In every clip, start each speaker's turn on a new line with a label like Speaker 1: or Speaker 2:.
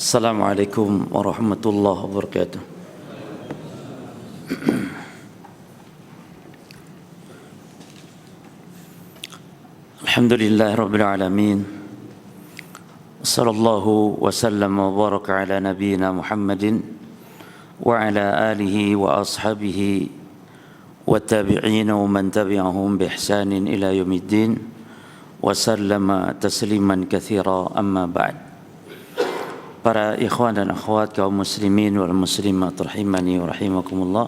Speaker 1: Assalamualaikum warahmatullahi wabarakatuh. Alhamdulillah rabbil alamin. Sallallahu wa sallam wa baraka ala nabiyyina Muhammadin wa ala alihi wa ashabihi wa tabi'in wa man tabi'ahum bi ihsanin ila yaumiddin wa sallama tasliman katsira, amma ba'd. Para ikhwan dan akhwat kaum muslimin wal muslimat rahimani wa rahimakumullah,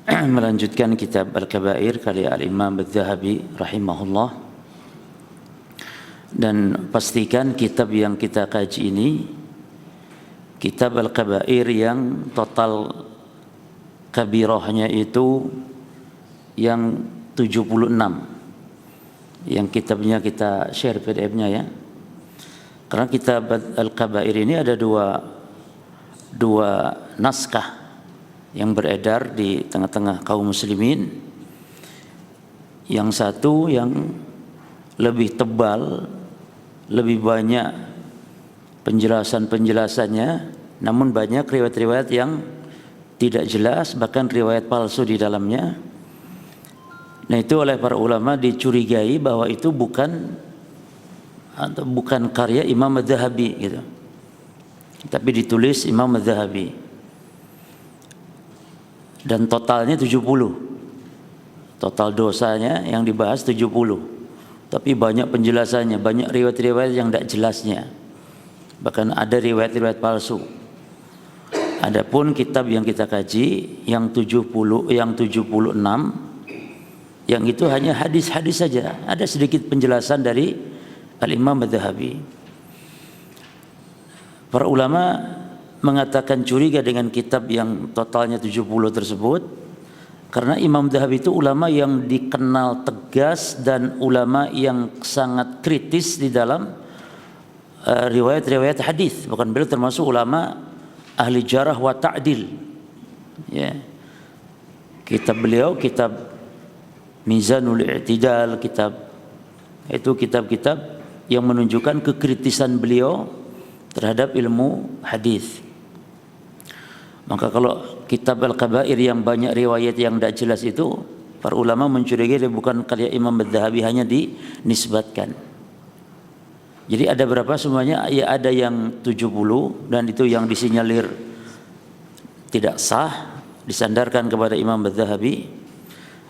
Speaker 1: melanjutkan kitab Al-Kabair karya Al-Imam Adz-Dzahabi rahimahullah. Dan pastikan kitab yang kita kaji ini kitab Al-Kabair yang total kabirahnya itu yang 76, yang kitabnya kita share PDF-nya ya. Karena kitab Al-Kabair ini ada dua naskah yang beredar di tengah-tengah kaum muslimin. Yang satu yang lebih tebal, lebih banyak penjelasan-penjelasannya, namun banyak riwayat-riwayat yang tidak jelas, bahkan riwayat palsu di dalamnya. Nah, itu oleh para ulama dicurigai bahwa itu bukan karya Imam Adz-Dzahabi gitu, tapi ditulis Imam Adz-Dzahabi. Dan totalnya 70, total dosanya yang dibahas 70, tapi banyak penjelasannya, banyak riwayat-riwayat yang tidak jelasnya, bahkan ada riwayat-riwayat palsu. Adapun kitab yang kita kaji yang 76, yang itu hanya hadis-hadis saja, ada sedikit penjelasan dari Al-Imam Adz-Dzahabi. Para ulama mengatakan curiga dengan kitab yang totalnya 70 tersebut karena Imam Adz-Dzahabi itu ulama yang dikenal tegas dan ulama yang sangat kritis di dalam riwayat-riwayat hadis. Bahkan beliau termasuk ulama ahli jarah wa ta'dil. Ya. Kitab beliau kitab Mizanul I'tidal, kitab-kitab yang menunjukkan kekritisan beliau terhadap ilmu hadis. Maka kalau kitab Al-Kabair yang banyak riwayat yang tidak jelas itu, para ulama mencurigai dia bukan karya Imam Adz-Dzahabi, hanya dinisbatkan. Jadi ada berapa semuanya? Ya, ada yang 70 dan itu yang disinyalir tidak sah, disandarkan kepada Imam Adz-Dzahabi.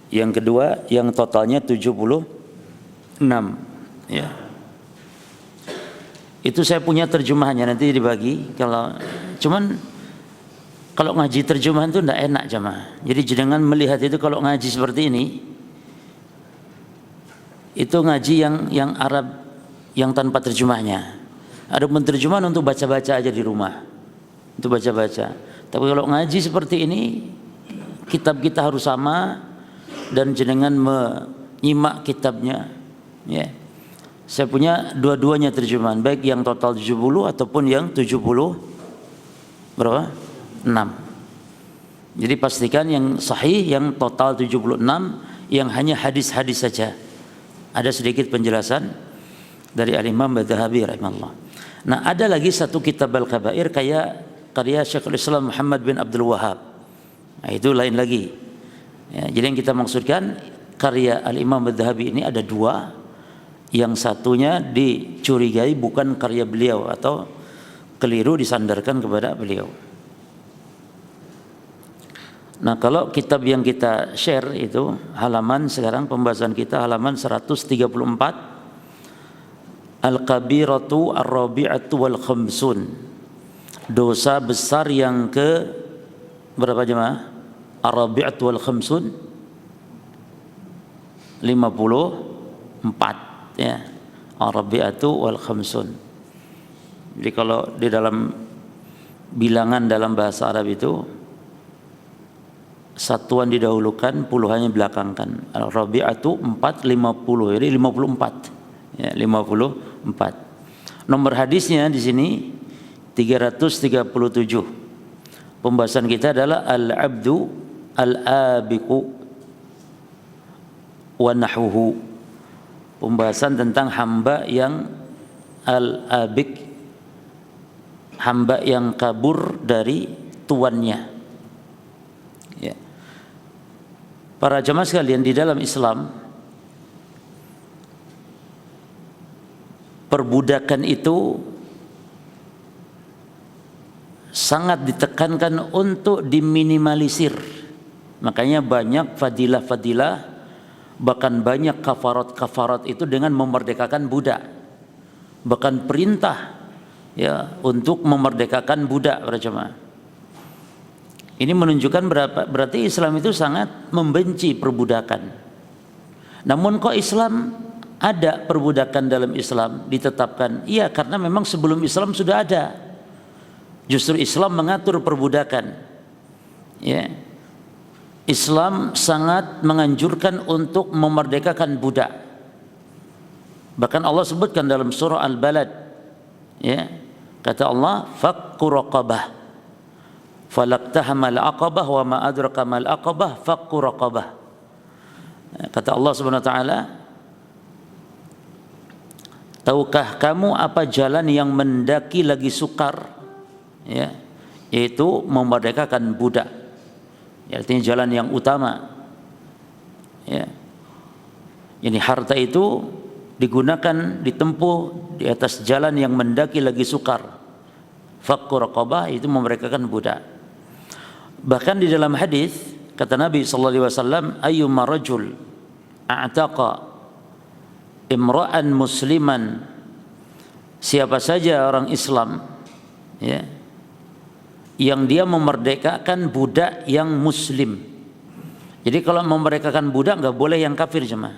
Speaker 1: Yang kedua yang totalnya 76. Ya. Itu saya punya terjemahannya, nanti dibagi. Kalau ngaji terjemahan itu tidak enak jemaah. Jadi jangan melihat itu kalau ngaji seperti ini, itu ngaji yang Arab yang tanpa terjemahnya. Ada penterjemahan untuk baca-baca aja di rumah, untuk baca-baca. Tapi kalau ngaji seperti ini, kitab kita harus sama dan jenengan menyimak kitabnya. Ya. Saya punya dua-duanya terjemahan, baik yang total 70 ataupun yang 70 berapa? 6. Jadi pastikan yang sahih yang total 76, yang hanya hadis-hadis saja. Ada sedikit penjelasan dari Al-Imam Adz-Dzahabi rahimahullah. Nah, ada lagi satu kitab Al-Kabair karya Syekhul Islam Muhammad bin Abdul Wahhab. Nah, itu lain lagi. Ya, jadi yang kita maksudkan karya Al-Imam Adz-Dzahabi ini ada dua. Yang satunya dicurigai bukan karya beliau atau keliru disandarkan kepada beliau. Nah, kalau kitab yang kita share itu halaman, sekarang pembahasan kita halaman 134, Al-Kabiratu Ar-Rabi'atu wal Khamsun, dosa besar yang ke berapa jemaah? Ar-Rabi'atu wal Khamsun, 54 ya. Ar-Rabi'atu wal Khamsun. Jadi kalau di dalam bilangan dalam bahasa Arab itu satuan didahulukan, puluhannya belakangkan. Ar-Rabi'atu 4, 50. Jadi 54. Ya, 54. Nomor hadisnya di sini 337. Pembahasan kita adalah al-'abdu al-abiqu wa nahwuhu. Pembahasan tentang hamba yang al-abik hamba yang kabur dari tuannya. Ya. Para jamaah sekalian, di dalam Islam perbudakan itu sangat ditekankan untuk diminimalisir. Makanya banyak fadilah-fadilah, bahkan banyak kafarat-kafarat itu dengan memerdekakan budak. Bahkan perintah ya untuk memerdekakan budak, para jemaah. Ini menunjukkan berarti Islam itu sangat membenci perbudakan. Namun kok Islam ada perbudakan dalam Islam ditetapkan? Iya, karena memang sebelum Islam sudah ada. Justru Islam mengatur perbudakan. Ya. Islam sangat menganjurkan untuk memerdekakan budak. Bahkan Allah sebutkan dalam surah Al-Balad, ya, kata Allah, fakku raqabah, falaqtahamal aqabah wa ma adraka mal aqabah fakku raqabah. Kata Allah Subhanahu wa taala, tahukah kamu apa jalan yang mendaki lagi sukar? Ya, yaitu memerdekakan budak. Ya, artinya jalan yang utama. Ya. Jadi harta itu digunakan, ditempuh di atas jalan yang mendaki lagi sukar. Fakku raqabah itu memerdekakan budak. Bahkan di dalam hadis kata Nabi sallallahu alaihi wasallam, ayyuma rajul a'taqa imra'an musliman, siapa saja orang Islam ya yang dia memerdekakan budak yang muslim. Jadi kalau memerdekakan budak nggak boleh yang kafir, jemaah.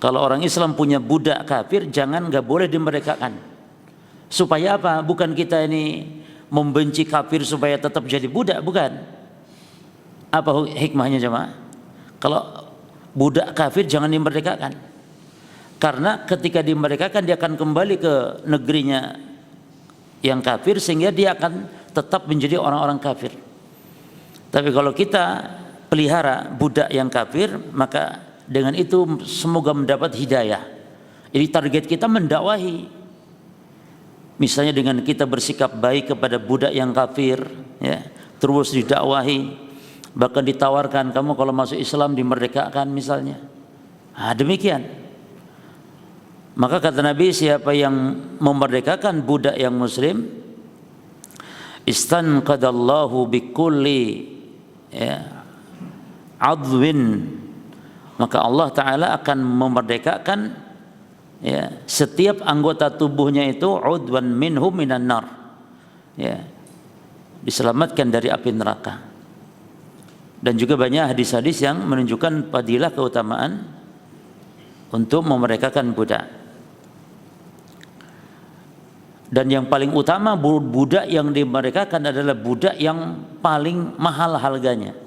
Speaker 1: Kalau orang Islam punya budak kafir, nggak boleh dimerdekakan. Supaya apa? Bukan kita ini membenci kafir supaya tetap jadi budak, bukan. Apa hikmahnya, jemaah? Kalau budak kafir jangan dimerdekakan. Karena ketika dimerdekakan dia akan kembali ke negerinya yang kafir, sehingga dia akan tetap menjadi orang-orang kafir. Tapi kalau kita pelihara budak yang kafir, maka dengan itu semoga mendapat hidayah. Jadi target kita mendakwahi. Misalnya dengan kita bersikap baik kepada budak yang kafir, ya, terus didakwahi, bahkan ditawarkan kamu kalau masuk Islam dimerdekakan misalnya. Nah, demikian. Maka kata Nabi, siapa yang memerdekakan budak yang muslim, istanqadallahu bikulli ya, adwin, maka Allah Ta'ala akan memerdekakan ya, setiap anggota tubuhnya itu udwan minhum minan nar, ya, diselamatkan dari api neraka. Dan juga banyak hadis-hadis yang menunjukkan fadilah keutamaan untuk memerdekakan budak. Dan yang paling utama, budak yang dimerdekakan adalah budak yang paling mahal harganya.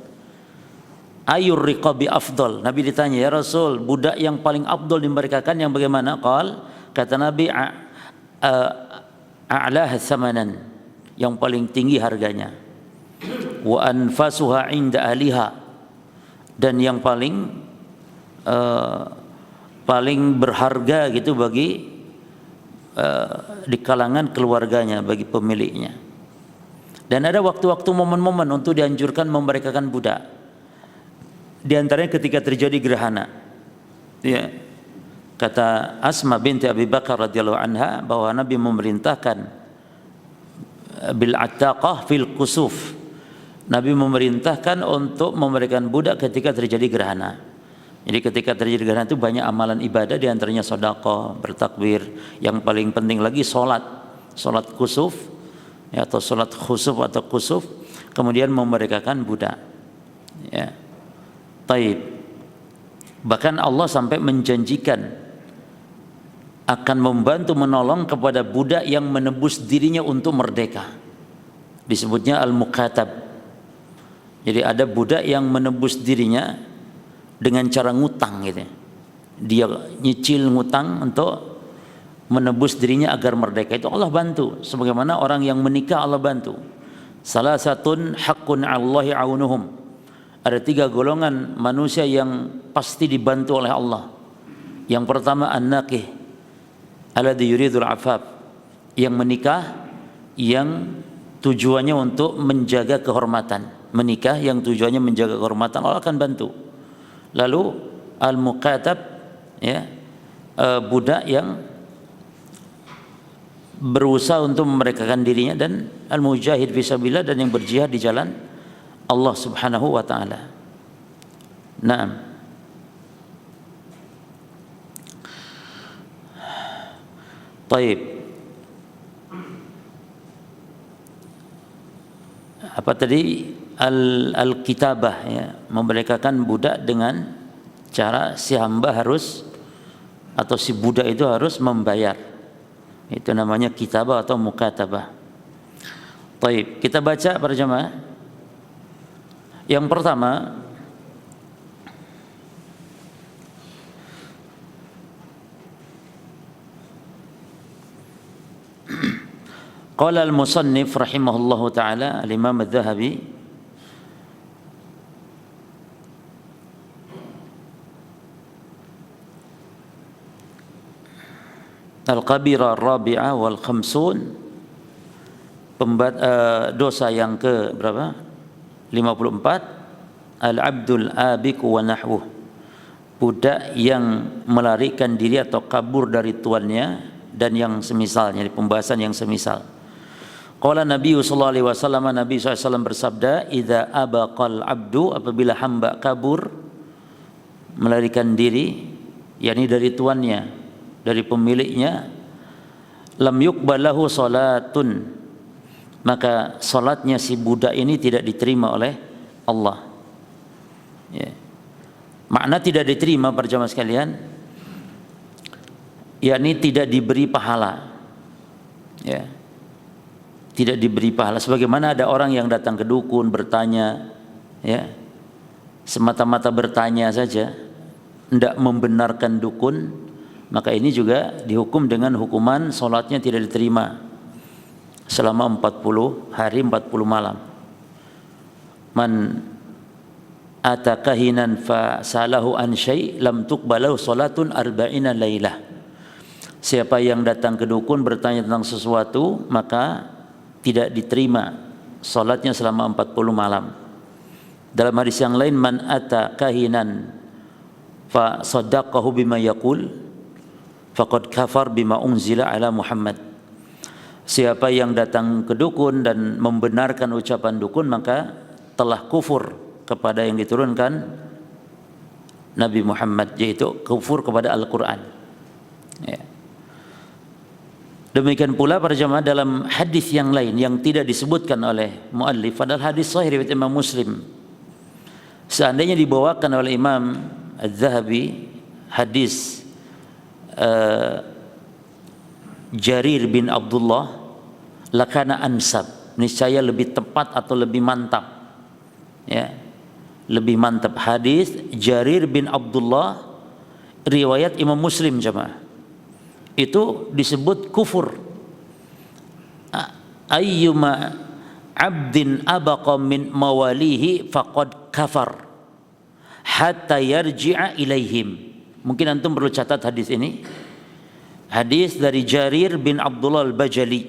Speaker 1: Ayur riqabi afdal. Nabi ditanya, ya Rasul, budak yang paling afdal dimerdekakan yang bagaimana? Kata Nabi, a'lah thamanan, yang paling tinggi harganya. Wa anfasuha inda ahliha, dan yang paling berharga gitu bagi di kalangan keluarganya, bagi pemiliknya. Dan ada waktu-waktu momen-momen untuk dianjurkan memerdekakan budak. Di antaranya ketika terjadi gerhana. Ya. Kata Asma binti Abi Bakar radhiyallahu anha bahwa Nabi memerintahkan bil attaqah fil kusuf. Nabi memerintahkan untuk memerdekakan budak ketika terjadi gerhana. Jadi ketika terjadi gerhana itu banyak amalan ibadah, di antaranya sedekah, bertakbir, yang paling penting lagi salat kusuf ya, atau salat khusuf atau kusuf, kemudian memerdekakan budak. Ya. Taib. Bahkan Allah sampai menjanjikan akan membantu menolong kepada budak yang menebus dirinya untuk merdeka. Disebutnya al-muqatab. Jadi ada budak yang menebus dirinya dengan cara ngutang gitu. Dia nyicil ngutang untuk menebus dirinya agar merdeka. Itu Allah bantu. Sebagaimana orang yang menikah Allah bantu. Salah satun haqqun 'alallahi aunuhum. Ada 3 golongan manusia yang pasti dibantu oleh Allah. Yang pertama an-naqih alladzi yuridul afaf, yang menikah yang tujuannya untuk menjaga kehormatan. Menikah yang tujuannya menjaga kehormatan, Allah akan bantu. Lalu al-muqatab, ya, budak yang berusaha untuk memerdekakan dirinya, dan al-mujahid fisabilillah, dan yang berjihad di jalan Allah Subhanahu wa taala. Naam. Baik. Apa tadi? Al-kitabah, ya, memerdekakan budak dengan cara si hamba harus, atau si budak itu harus membayar. Itu namanya kitabah atau mukatabah. Baik, kita baca para jemaah. Yang pertama, qala al-musannif rahimahullahu taala, al-Imam Adz-Dzahabi, al-kabira ar-rabi'ah wal khamsun, dosa yang ke berapa? 54, al-abdul abik wa nahwuh, budak yang melarikan diri atau kabur dari tuannya dan yang semisalnya, di pembahasan yang semisal. Qala Nabi sallallahu alaihi wasallam, Nabi SAW bersabda, idza abaqal abdu, apabila hamba kabur, melarikan diri, yakni dari tuannya, dari pemiliknya, lam yuqbalahu salatun, maka salatnya si budak ini tidak diterima oleh Allah. Ya. Makna tidak diterima para jamaah sekalian, yakni tidak diberi pahala. Ya. Tidak diberi pahala. Sebagaimana ada orang yang datang ke dukun bertanya, ya, semata-mata bertanya saja, tidak membenarkan dukun, maka ini juga dihukum dengan hukuman salatnya tidak diterima selama 40 hari 40 malam. Man atakahinan fa salahu an syai' lam tuqbalahu salatun arba'ina lailah. Siapa yang datang ke dukun bertanya tentang sesuatu, maka tidak diterima salatnya selama 40 malam. Dalam hadis yang lain, man atakahinan fa saddaqahu bima yaqul faqad kafar bima unzila ala Muhammad. Siapa yang datang ke dukun dan membenarkan ucapan dukun, maka telah kufur kepada yang diturunkan Nabi Muhammad, yaitu kufur kepada Al-Quran. Ya. Demikian pula para jamaah dalam hadis yang lain yang tidak disebutkan oleh muallif, padahal hadis sahih riwayat Imam Muslim, seandainya dibawakan oleh Imam Adz-Dzahabi hadis Jarir bin Abdullah, lakana ansab, niscaya lebih tepat atau lebih mantap, ya, lebih mantap. Hadis Jarir bin Abdullah riwayat Imam Muslim jemaah, itu disebut kufur. Ayyuma abdin abaqa min mawalihi faqad kafar hatta yarji'a ilaihim. Mungkin antum perlu catat hadis ini. Hadis dari Jarir bin Abdullah al-Bajali.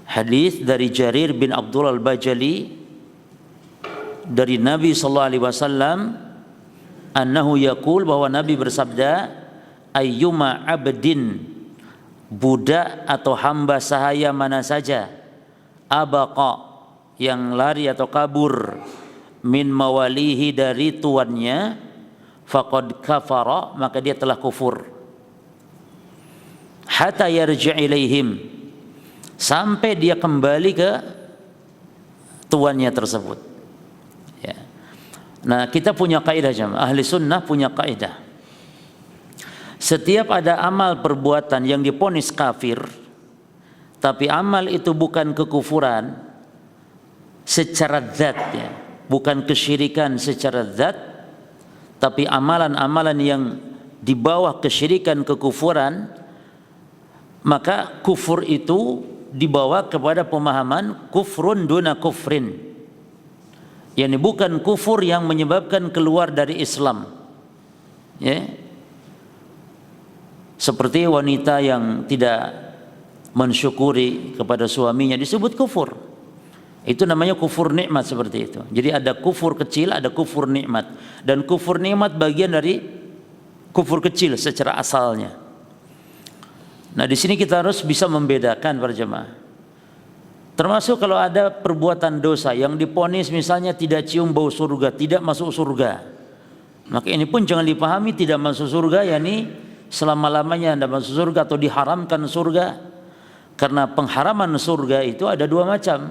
Speaker 1: Hadis dari Jarir bin Abdullah al-Bajali dari Nabi sallallahu alaihi wasallam, annahu yaqul, bahwa Nabi bersabda, ayyuma abdin, budak atau hamba sahaya mana saja, abaqa, yang lari atau kabur, min mawalihi, dari tuannya, faqad kafara, maka dia telah kufur, hatta yarji' ilaihim, sampai dia kembali ke tuannya tersebut. Ya. Nah, kita punya kaidah jemaah, ahli sunnah punya kaidah, setiap ada amal perbuatan yang diponis kafir, tapi amal itu bukan kekufuran secara zat, ya, bukan kesyirikan secara zat, tapi amalan-amalan yang di bawah kesyirikan, kekufuran, maka kufur itu dibawa kepada pemahaman kufrun duna kufrin, yakni bukan kufur yang menyebabkan keluar dari Islam, ya. Seperti wanita yang tidak mensyukuri kepada suaminya disebut kufur. Itu namanya kufur nikmat seperti itu. Jadi ada kufur kecil, ada kufur nikmat. Dan kufur nikmat bagian dari kufur kecil secara asalnya. Nah, di sini kita harus bisa membedakan para jemaah. Termasuk kalau ada perbuatan dosa yang diponis misalnya tidak cium bau surga, tidak masuk surga. Maka ini pun jangan dipahami tidak masuk surga, yakni selama-lamanya Anda masuk surga atau diharamkan surga. Karena pengharaman surga itu ada dua macam.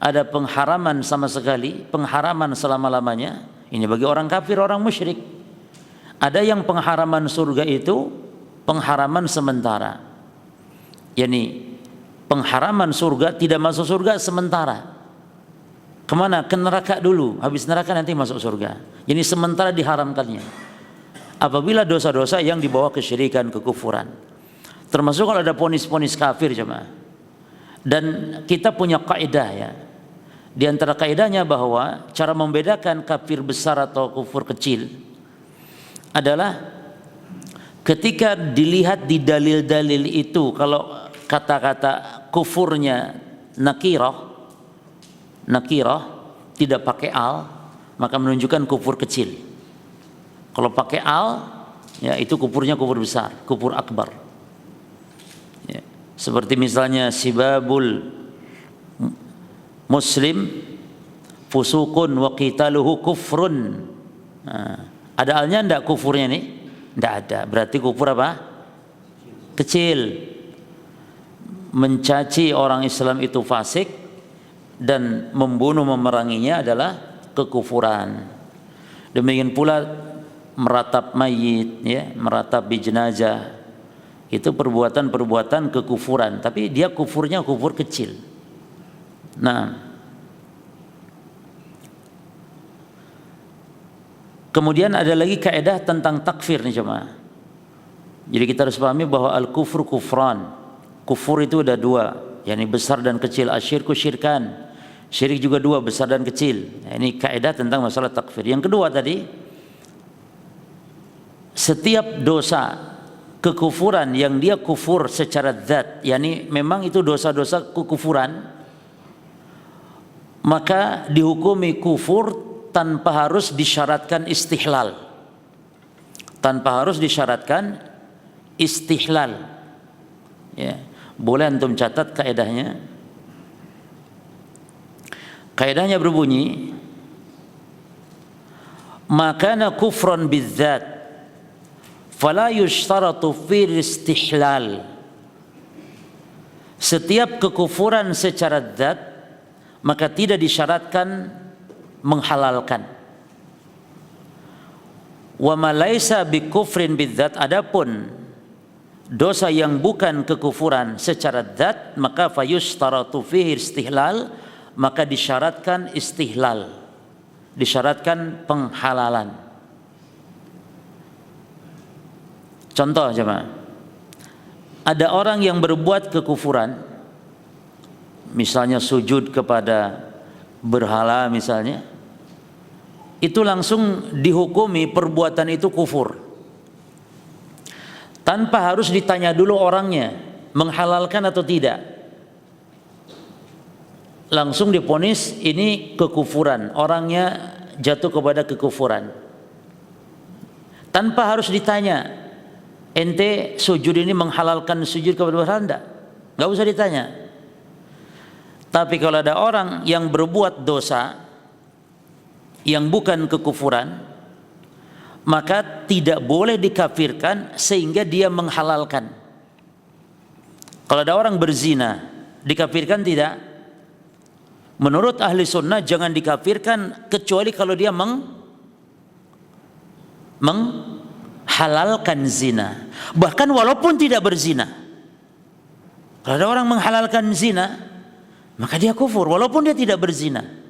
Speaker 1: Ada pengharaman sama sekali, pengharaman selama-lamanya. Ini bagi orang kafir, orang musyrik. Ada yang pengharaman surga itu pengharaman sementara. Yani pengharaman surga, tidak masuk surga sementara. Kemana? Ke neraka dulu. Habis neraka nanti masuk surga. Jadi sementara diharamkannya. Apabila dosa-dosa yang dibawa kesyirikan, kekufuran. Termasuk kalau ada ponis-ponis kafir jemaah. Dan kita punya kaidah ya. Di antara kaidahnya bahwa cara membedakan kafir besar atau kufur kecil adalah ketika dilihat di dalil-dalil itu, kalau kata-kata kufurnya nakirah tidak pakai al, maka menunjukkan kufur kecil. Kalau pakai al, ya itu kufurnya kufur besar, kufur akbar. Ya. Seperti misalnya sibabul muslim fusukun wa qitaluhu kufrun. Nah, ada alnya enggak kufurnya nih? Enggak ada. Berarti kufur apa? Kecil. Mencaci orang Islam itu fasik dan membunuh memeranginya adalah kekufuran. Demikian pula meratap mayit, ya, meratap di jenazah. Itu perbuatan-perbuatan kekufuran, tapi dia kufurnya kufur kecil. Nah, kemudian ada lagi kaidah tentang takfir nih jemaah. Jadi kita harus pahami bahwa al-kufur kufran. Kufur itu ada dua, yakni besar dan kecil. Asyirku syirkan. Syirik juga dua, besar dan kecil. Nah, ini kaidah tentang masalah takfir. Yang kedua tadi, setiap dosa kekufuran yang dia kufur secara zat, yakni memang itu dosa-dosa kekufuran, maka dihukumi kufur tanpa harus disyaratkan istihlal. Tanpa harus disyaratkan istihlal. Ya, boleh antum catat kaidahnya. Kaidahnya berbunyi, makana kufran bidzat fala yushtaratu fi istihlal. Setiap kekufuran secara zat maka tidak disyaratkan menghalalkan. Wa ma laisa bi kufrin bidzat, adapun dosa yang bukan kekufuran secara zat maka fayushtaratu fihi istihlal, maka disyaratkan istihlal, disyaratkan penghalalan. Contoh jemaah, ada orang yang berbuat kekufuran, misalnya sujud kepada berhala misalnya, itu langsung dihukumi perbuatan itu kufur tanpa harus ditanya dulu orangnya menghalalkan atau tidak. Langsung diponis ini kekufuran, orangnya jatuh kepada kekufuran tanpa harus ditanya, ente sujud ini menghalalkan sujud kepada berhala? Enggak usah ditanya. Tapi kalau ada orang yang berbuat dosa yang bukan kekufuran, maka tidak boleh dikafirkan sehingga dia menghalalkan. Kalau ada orang berzina, dikafirkan tidak? Menurut ahli sunnah jangan dikafirkan kecuali kalau dia menghalalkan zina. Bahkan walaupun tidak berzina. Kalau ada orang menghalalkan zina, maka dia kufur walaupun dia tidak berzina.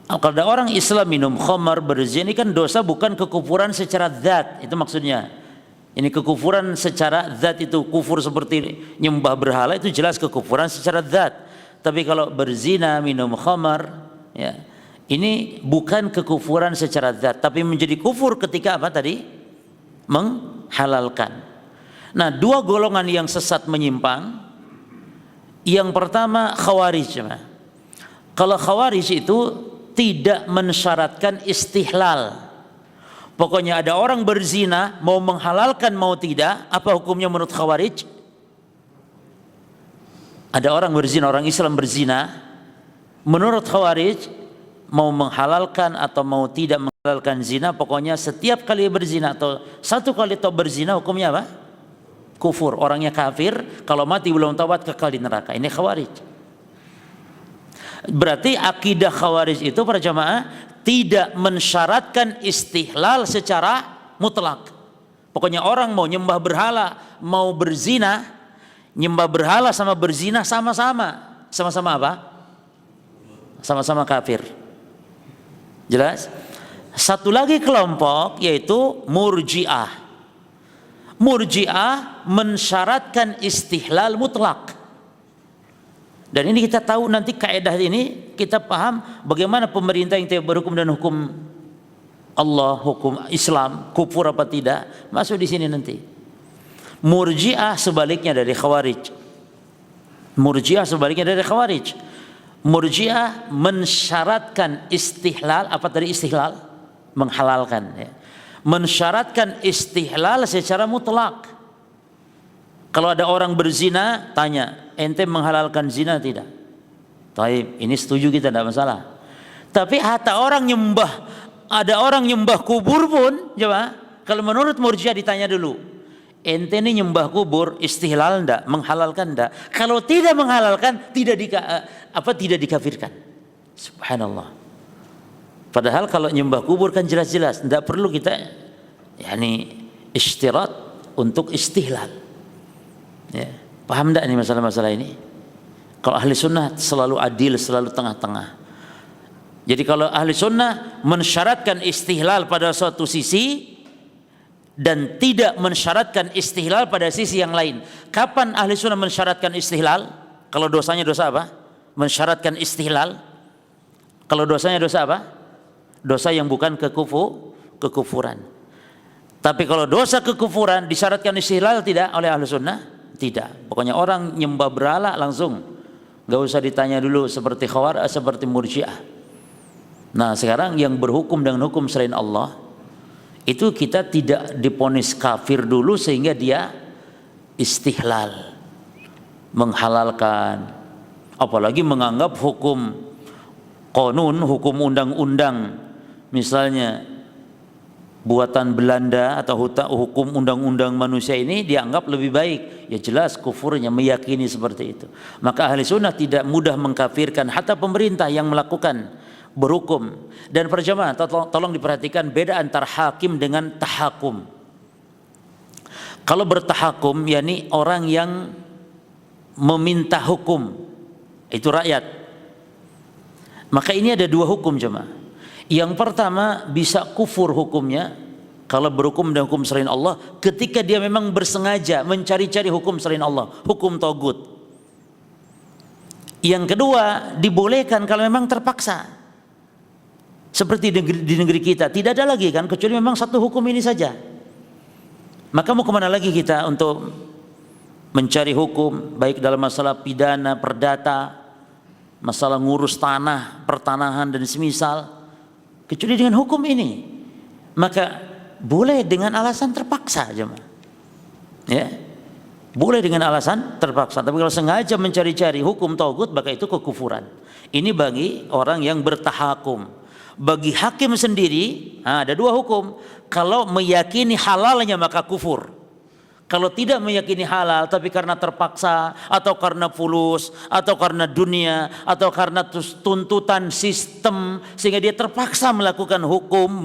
Speaker 1: Kalau ada orang Islam minum khamar, berzina, ini kan dosa bukan kekufuran secara zat, itu maksudnya. Ini kekufuran secara zat, itu kufur seperti nyembah berhala, itu jelas kekufuran secara zat. Tapi kalau berzina, minum khamar, ya, ini bukan kekufuran secara zat, tapi menjadi kufur ketika apa tadi? Menghalalkan. Nah, dua golongan yang sesat menyimpang. Yang pertama Khawarij. Kalau Khawarij itu tidak mensyaratkan istihlal. Pokoknya ada orang berzina, mau menghalalkan mau tidak, apa hukumnya menurut Khawarij? Ada orang berzina, orang Islam berzina, menurut Khawarij mau menghalalkan atau mau tidak menghalalkan zina, pokoknya setiap kali berzina atau satu kali taubat berzina, hukumnya apa? Kufur, orangnya kafir, kalau mati belum taubat kekal di neraka. Ini Khawarij. Berarti akidah Khawarij itu para jamaah tidak mensyaratkan istihlal secara mutlak. Pokoknya orang mau nyembah berhala, mau berzina, nyembah berhala sama berzina sama-sama. Sama-sama apa? Sama-sama kafir. Jelas? Satu lagi kelompok yaitu Murji'ah. Murji'ah mensyaratkan istihlal mutlak. Dan ini kita tahu nanti kaidah ini kita paham bagaimana pemerintah yang tidak berhukum dan hukum Allah, hukum Islam, kufur apa tidak, masuk di sini nanti. Murji'ah sebaliknya dari Khawarij. Murji'ah sebaliknya dari Khawarij. Murji'ah mensyaratkan istihlal, apa tadi istihlal? Menghalalkan, ya. Mensyaratkan istihlal secara mutlak. Kalau ada orang berzina, tanya, ente menghalalkan zina tidak? Taib, ini setuju kita, tidak masalah. Tapi ada orang nyembah kubur pun, coba. Kalau menurut Murji'ah ditanya dulu, ente ini nyembah kubur, istihlal enggak, menghalalkan enggak? Kalau tidak menghalalkan, tidak dikafirkan. Subhanallah. Padahal kalau nyembah kubur kan jelas-jelas, enggak perlu kita isyarat untuk istihlal. Ya, paham enggak ini masalah-masalah ini? Kalau ahli sunnah selalu adil, selalu tengah-tengah. Jadi kalau ahli sunnah mensyaratkan istihlal pada suatu sisi dan tidak mensyaratkan istihlal pada sisi yang lain. Kapan ahli sunnah mensyaratkan istihlal? Kalau dosanya dosa apa? Mensyaratkan istihlal. Kalau dosanya dosa apa? Dosa yang bukan kekufuran. Tapi kalau dosa kekufuran disyaratkan istihlal tidak oleh ahli sunnah? Tidak. Pokoknya orang nyembah berhala langsung, nggak usah ditanya dulu seperti Khawarij, seperti Murji'ah. Nah sekarang yang berhukum dengan hukum selain Allah itu kita tidak diponis kafir dulu sehingga dia istihlal, menghalalkan, apalagi menganggap hukum qanun, hukum undang-undang, misalnya buatan Belanda atau hukum undang-undang manusia ini dianggap lebih baik, ya jelas kufurnya, meyakini seperti itu. Maka ahli sunnah tidak mudah mengkafirkan hatta pemerintah yang melakukan berhukum. Dan perjamaah tolong diperhatikan beda antara hakim dengan tahakum. Kalau bertahakum yakni orang yang meminta hukum, itu rakyat. Maka ini ada dua hukum jemaah. Yang pertama bisa kufur hukumnya kalau berhukum dengan hukum selain Allah ketika dia memang bersengaja mencari-cari hukum selain Allah, hukum tagut. Yang kedua dibolehkan kalau memang terpaksa. Seperti di negeri kita tidak ada lagi kan kecuali memang satu hukum ini saja. Maka mau kemana lagi kita untuk mencari hukum baik dalam masalah pidana, perdata, masalah ngurus tanah, pertanahan dan semisal, kecuali dengan hukum ini. Maka boleh dengan alasan terpaksa jemaah. Ya. Boleh dengan alasan terpaksa. Tapi kalau sengaja mencari-cari hukum tagut maka itu kekufuran. Ini bagi orang yang bertahakum. Bagi hakim sendiri ada dua hukum. Kalau meyakini halalnya maka kufur. Kalau tidak meyakini halal tapi karena terpaksa atau karena fulus atau karena dunia atau karena tuntutan sistem sehingga dia terpaksa melakukan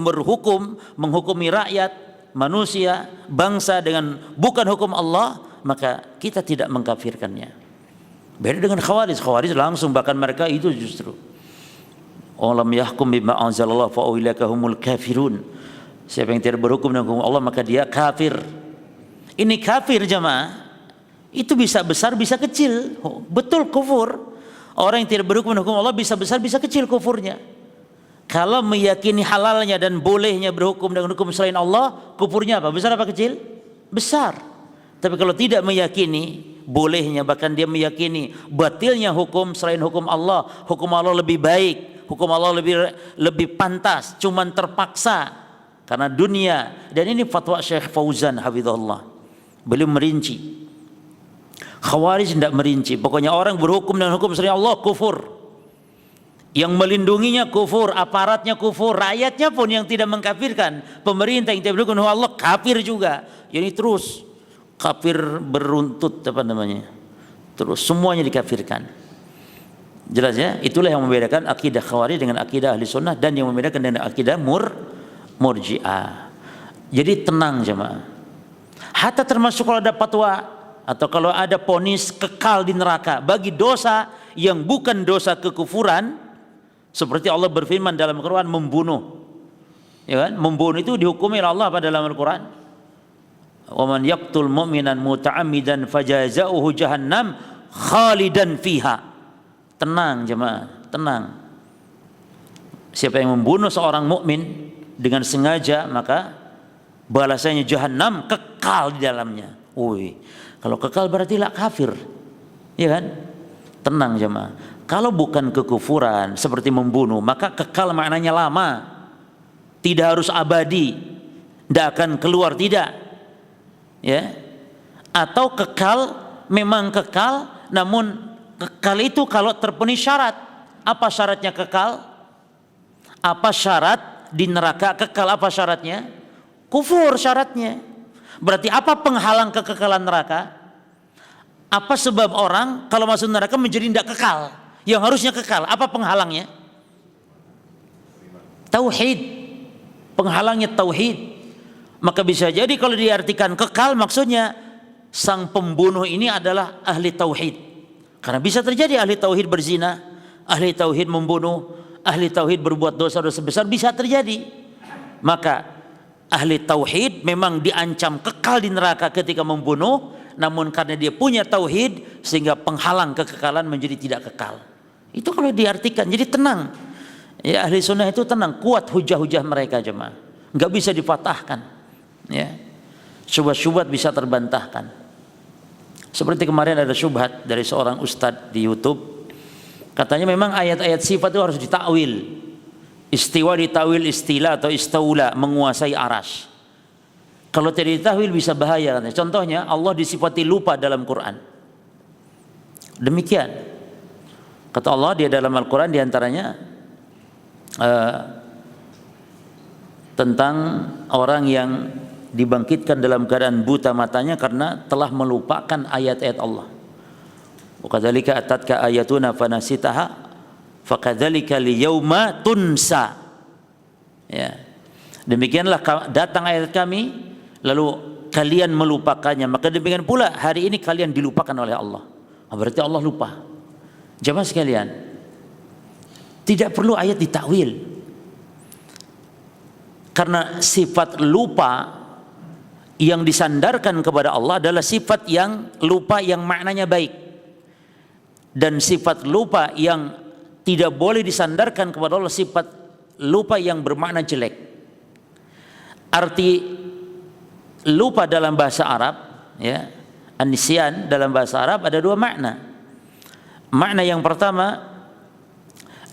Speaker 1: berhukum, menghukumi rakyat, manusia, bangsa dengan bukan hukum Allah, maka kita tidak mengkafirkannya. Beda dengan Khawarij. Khawarij langsung, bahkan mereka itu justru Alam yahkum bima anzalallah fa ulaika humul kafirun. Siapa yang tidak berhukum dengan hukum Allah maka dia kafir. Ini kafir jemaah. Itu bisa besar bisa kecil. Betul kufur. Orang yang tidak berhukum dengan hukum Allah bisa besar bisa kecil kufurnya. Kalau meyakini halalnya dan bolehnya berhukum dengan hukum selain Allah, kufurnya apa? Besar apa kecil? Besar. Tapi kalau tidak meyakini bolehnya, bahkan dia meyakini batilnya hukum selain hukum Allah lebih baik, hukum Allah lebih pantas, cuman terpaksa karena dunia. Dan ini fatwa Syekh Fauzan hafizahullah. Beliau merinci. Khawarij tidak merinci. Pokoknya orang berhukum dengan hukum selain Allah kufur. Yang melindunginya kufur, aparatnya kufur, rakyatnya pun yang tidak mengkafirkan, pemerintah yang tidak mendukung Allah kafir juga. Jadi terus kafir beruntut apa namanya? Terus semuanya dikafirkan. Jelas ya? Itulah yang membedakan akidah Khawarij dengan akidah Ahli Sunnah dan yang membedakan dengan akidah Murji'ah. Jadi tenang jemaah. Hatta termasuk kalau ada fatwa atau kalau ada vonis kekal di neraka bagi dosa yang bukan dosa kekufuran, seperti Allah berfirman dalam Al-Quran membunuh, ya kan? Membunuh itu dihukumi oleh Allah pada dalam Al-Quran. Wa man yaqtul mu'minan muta'ammidan fajaza'uhu jahannam khalidan fiha. Tenang jemaah, tenang. Siapa yang membunuh seorang mukmin dengan sengaja maka balasannya jahannam, kekal di dalamnya. Woi, kalau kekal berarti lah kafir, ya kan? Tenang jemaah. Kalau bukan kekufuran seperti membunuh, maka kekal maknanya lama, tidak harus abadi, tidak akan keluar, tidak, ya. Atau kekal memang kekal, namun kekal itu kalau terpenuhi syarat. Apa syaratnya kekal? Apa syarat di neraka kekal? Apa syaratnya? Kufur syaratnya. Berarti apa penghalang kekekalan neraka? Apa sebab orang kalau masuk neraka menjadi tidak kekal? Yang harusnya kekal, apa penghalangnya? Tauhid. Penghalangnya tauhid. Maka bisa jadi kalau diartikan kekal maksudnya sang pembunuh ini adalah ahli tauhid. Karena bisa terjadi ahli tauhid berzina, ahli tauhid membunuh, ahli tauhid berbuat dosa-dosa besar, bisa terjadi. Maka ahli tauhid memang diancam kekal di neraka ketika membunuh, namun karena dia punya tauhid sehingga penghalang kekekalan menjadi tidak kekal. Itu kalau diartikan, jadi tenang. Ya, ahli sunnah itu tenang, kuat hujah-hujah mereka jemaah, nggak bisa dipatahkan. Ya, syubhat-syubhat bisa terbantahkan. Seperti kemarin ada syubhat dari seorang ustadz di YouTube, katanya memang ayat-ayat sifat itu harus ditakwil. Istiwa ditakwil istilah atau istaula, menguasai aras. Kalau tidak ditakwil bisa bahaya. Contohnya Allah disifati lupa dalam Quran. Demikian. Kata Allah dia dalam Al-Quran diantaranya tentang orang yang dibangkitkan dalam keadaan buta matanya karena telah melupakan ayat-ayat Allah. Wa kadzalika atatka ayatuna fanasitaha fakadzalika liyauma tunsa. Ya. Demikianlah datang ayat kami lalu kalian melupakannya, maka demikian pula hari ini kalian dilupakan oleh Allah. Berarti Allah lupa. Jemaah sekalian, tidak perlu ayat ditakwil, karena sifat lupa yang disandarkan kepada Allah adalah sifat yang lupa yang maknanya baik, dan sifat lupa yang tidak boleh disandarkan kepada Allah sifat lupa yang bermakna jelek. Arti lupa dalam bahasa Arab, ya, an-nisyan dalam bahasa Arab ada dua makna. Makna yang pertama,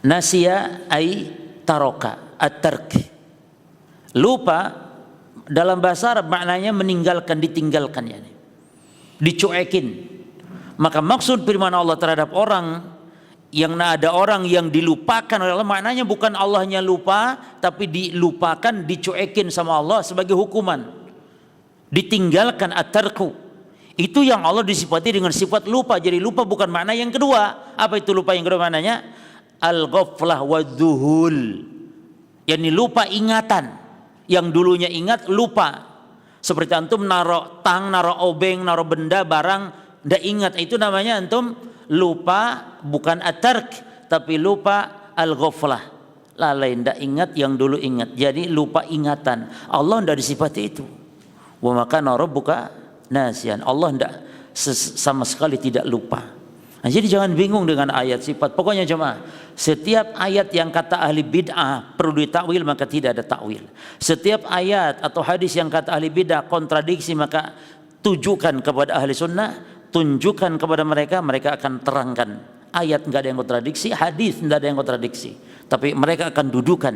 Speaker 1: nasya ay taroka, at-tark. Lupa dalam bahasa Arab maknanya meninggalkan, ditinggalkan, yani dicuekin. Maka maksud firman Allah terhadap orang yang ada orang yang dilupakan oleh Allah, maknanya bukan Allahnya lupa, tapi dilupakan, dicuekin sama Allah sebagai hukuman, ditinggalkan, at-tarku. Itu yang Allah disifati dengan sifat lupa. Jadi lupa bukan makna yang kedua. Apa itu lupa yang kedua maknanya? Al-ghaflah wadzuhul. Yani lupa ingatan. Yang dulunya ingat lupa. Seperti antum naruh tang, naruh obeng, naruh benda, barang, ndak ingat. Itu namanya antum lupa, bukan at-tark, tapi lupa al-ghaflah. Lalai, ndak ingat yang dulu ingat. Jadi lupa ingatan. Allah ndak disifati itu. Wa makana rabbuka nasian. Allah tidak sama sekali tidak lupa. Nah, jadi jangan bingung dengan ayat sifat. Pokoknya jemaah, setiap ayat yang kata ahli bid'ah perlu ditakwil maka tidak ada takwil. Setiap ayat atau hadis yang kata ahli bid'ah kontradiksi maka tujukan kepada ahli sunnah, tunjukkan kepada mereka, mereka akan terangkan. Ayat nggak ada yang kontradiksi, hadis nggak ada yang kontradiksi, tapi mereka akan dudukan,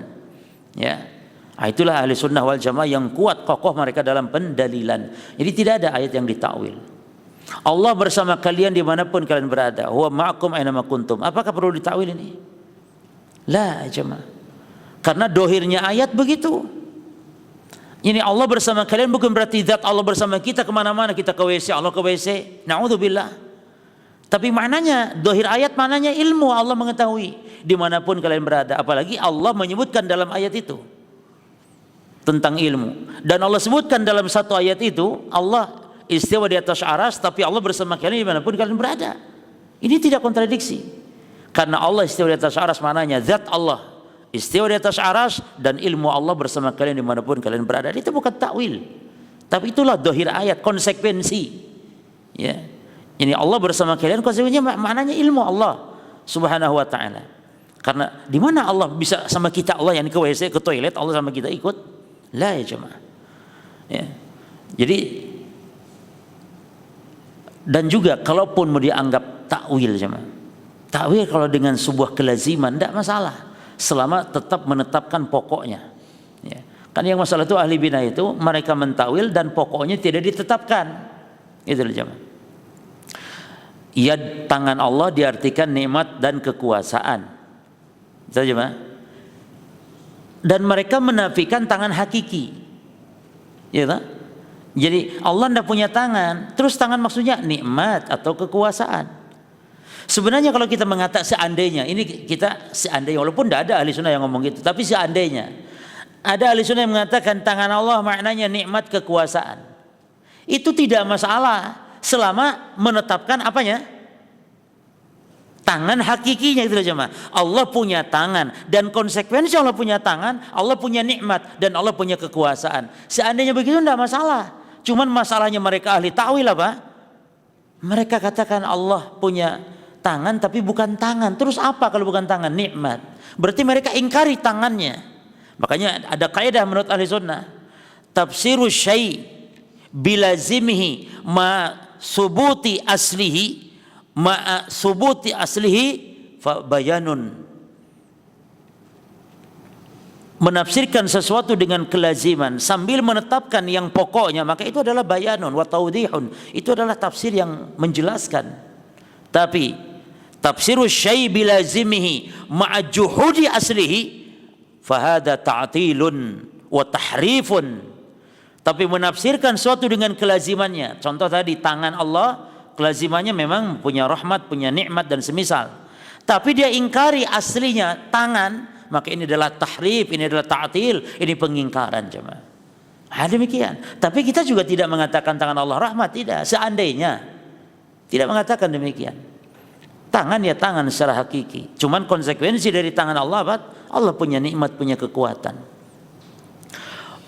Speaker 1: ya. Itulah ahli sunnah wal jamaah yang kuat kokoh mereka dalam pendalilan. Jadi tidak ada ayat yang ditakwil. Allah bersama kalian dimanapun kalian berada. Huwa ma'akum ainama kuntum. Apakah perlu ditakwil ini? La jamaah. Karena dohirnya ayat begitu. Ini Allah bersama kalian bukan berarti zat Allah bersama kita kemana-mana, kita ke WC, Allah ke WC. Na'udzubillah. Tapi maknanya, dohir ayat maknanya ilmu, Allah mengetahui dimanapun kalian berada. Apalagi Allah menyebutkan dalam ayat itu tentang ilmu. Dan Allah sebutkan dalam satu ayat itu, Allah istiwa di atas aras, tapi Allah bersama kalian dimanapun kalian berada. Ini tidak kontradiksi. Karena Allah istiwa di atas aras maknanya zat Allah istiwa di atas aras, dan ilmu Allah bersama kalian dimanapun kalian berada. Itu bukan takwil, tapi itulah dohir ayat, konsekuensi, ya. Ini Allah bersama kalian, konsekuensinya maknanya ilmu Allah subhanahu wa ta'ala. Karena di mana Allah bisa sama kita, Allah yang ke WC, ke toilet, Allah sama kita ikut? La ya jemaah, ya. Jadi, dan juga kalaupun mau dianggap takwil jemaah, takwil kalau dengan sebuah kelaziman tidak masalah, selama tetap menetapkan pokoknya, ya. Kan yang masalah itu ahli bidah itu mereka mentakwil dan pokoknya tidak ditetapkan. Itu jemaah. Yad, tangan Allah diartikan nikmat dan kekuasaan. Itu jemaah. Dan mereka menafikan tangan hakiki, ya tak? Jadi Allah tidak punya tangan, terus tangan maksudnya nikmat atau kekuasaan. Sebenarnya kalau kita mengatakan seandainya, ini kita seandainya, walaupun tidak ada ahli sunnah yang ngomong gitu, tapi seandainya ada ahli sunnah yang mengatakan tangan Allah maknanya nikmat kekuasaan, itu tidak masalah selama menetapkan apanya? Tangan hakikinya, itu jemaah. Allah punya tangan, dan konsekuensi Allah punya tangan, Allah punya nikmat, dan Allah punya kekuasaan. Seandainya begitu tidak masalah. Cuman masalahnya mereka ahli takwil apa? Mereka katakan Allah punya tangan tapi bukan tangan. Terus apa kalau bukan tangan? Nikmat. Berarti mereka ingkari tangannya. Makanya ada kaidah menurut ahli sunnah, tafsiru syai' bilazimihi ma subuti aslihi ma'a subuti aslihi fa bayanun. Menafsirkan sesuatu dengan kelaziman sambil menetapkan yang pokoknya, maka itu adalah bayanun wa taudihun. Itu adalah tafsir yang menjelaskan. Tapi tafsiru syai' bilazimihi ma'a juhudi aslihi fa hadza ta'tilun wa tahrifun. Tapi menafsirkan sesuatu dengan kelazimannya, contoh tadi tangan Allah, kelazimannya memang punya rahmat, punya nikmat dan semisal. Tapi dia ingkari aslinya tangan, maka ini adalah tahrif, ini adalah ta'til, ini pengingkaran jemaah. Demikian. Tapi kita juga tidak mengatakan tangan Allah rahmat, tidak. Seandainya tidak mengatakan demikian. Tangan ya tangan secara hakiki. Cuman konsekuensi dari tangan Allah apa? Allah punya nikmat, punya kekuatan.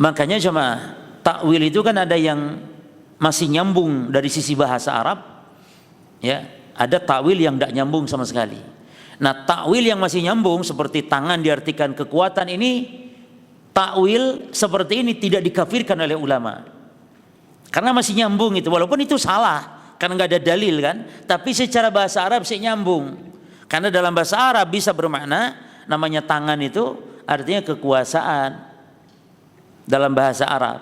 Speaker 1: Makanya jemaah, takwil itu kan ada yang masih nyambung dari sisi bahasa Arab. Ya, ada takwil yang tidak nyambung sama sekali. Nah, takwil yang masih nyambung seperti tangan diartikan kekuatan ini, takwil seperti ini tidak dikafirkan oleh ulama. Karena masih nyambung itu, walaupun itu salah karena nggak ada dalil kan, tapi secara bahasa Arab sih nyambung. Karena dalam bahasa Arab bisa bermakna, namanya tangan itu artinya kekuasaan. Dalam bahasa Arab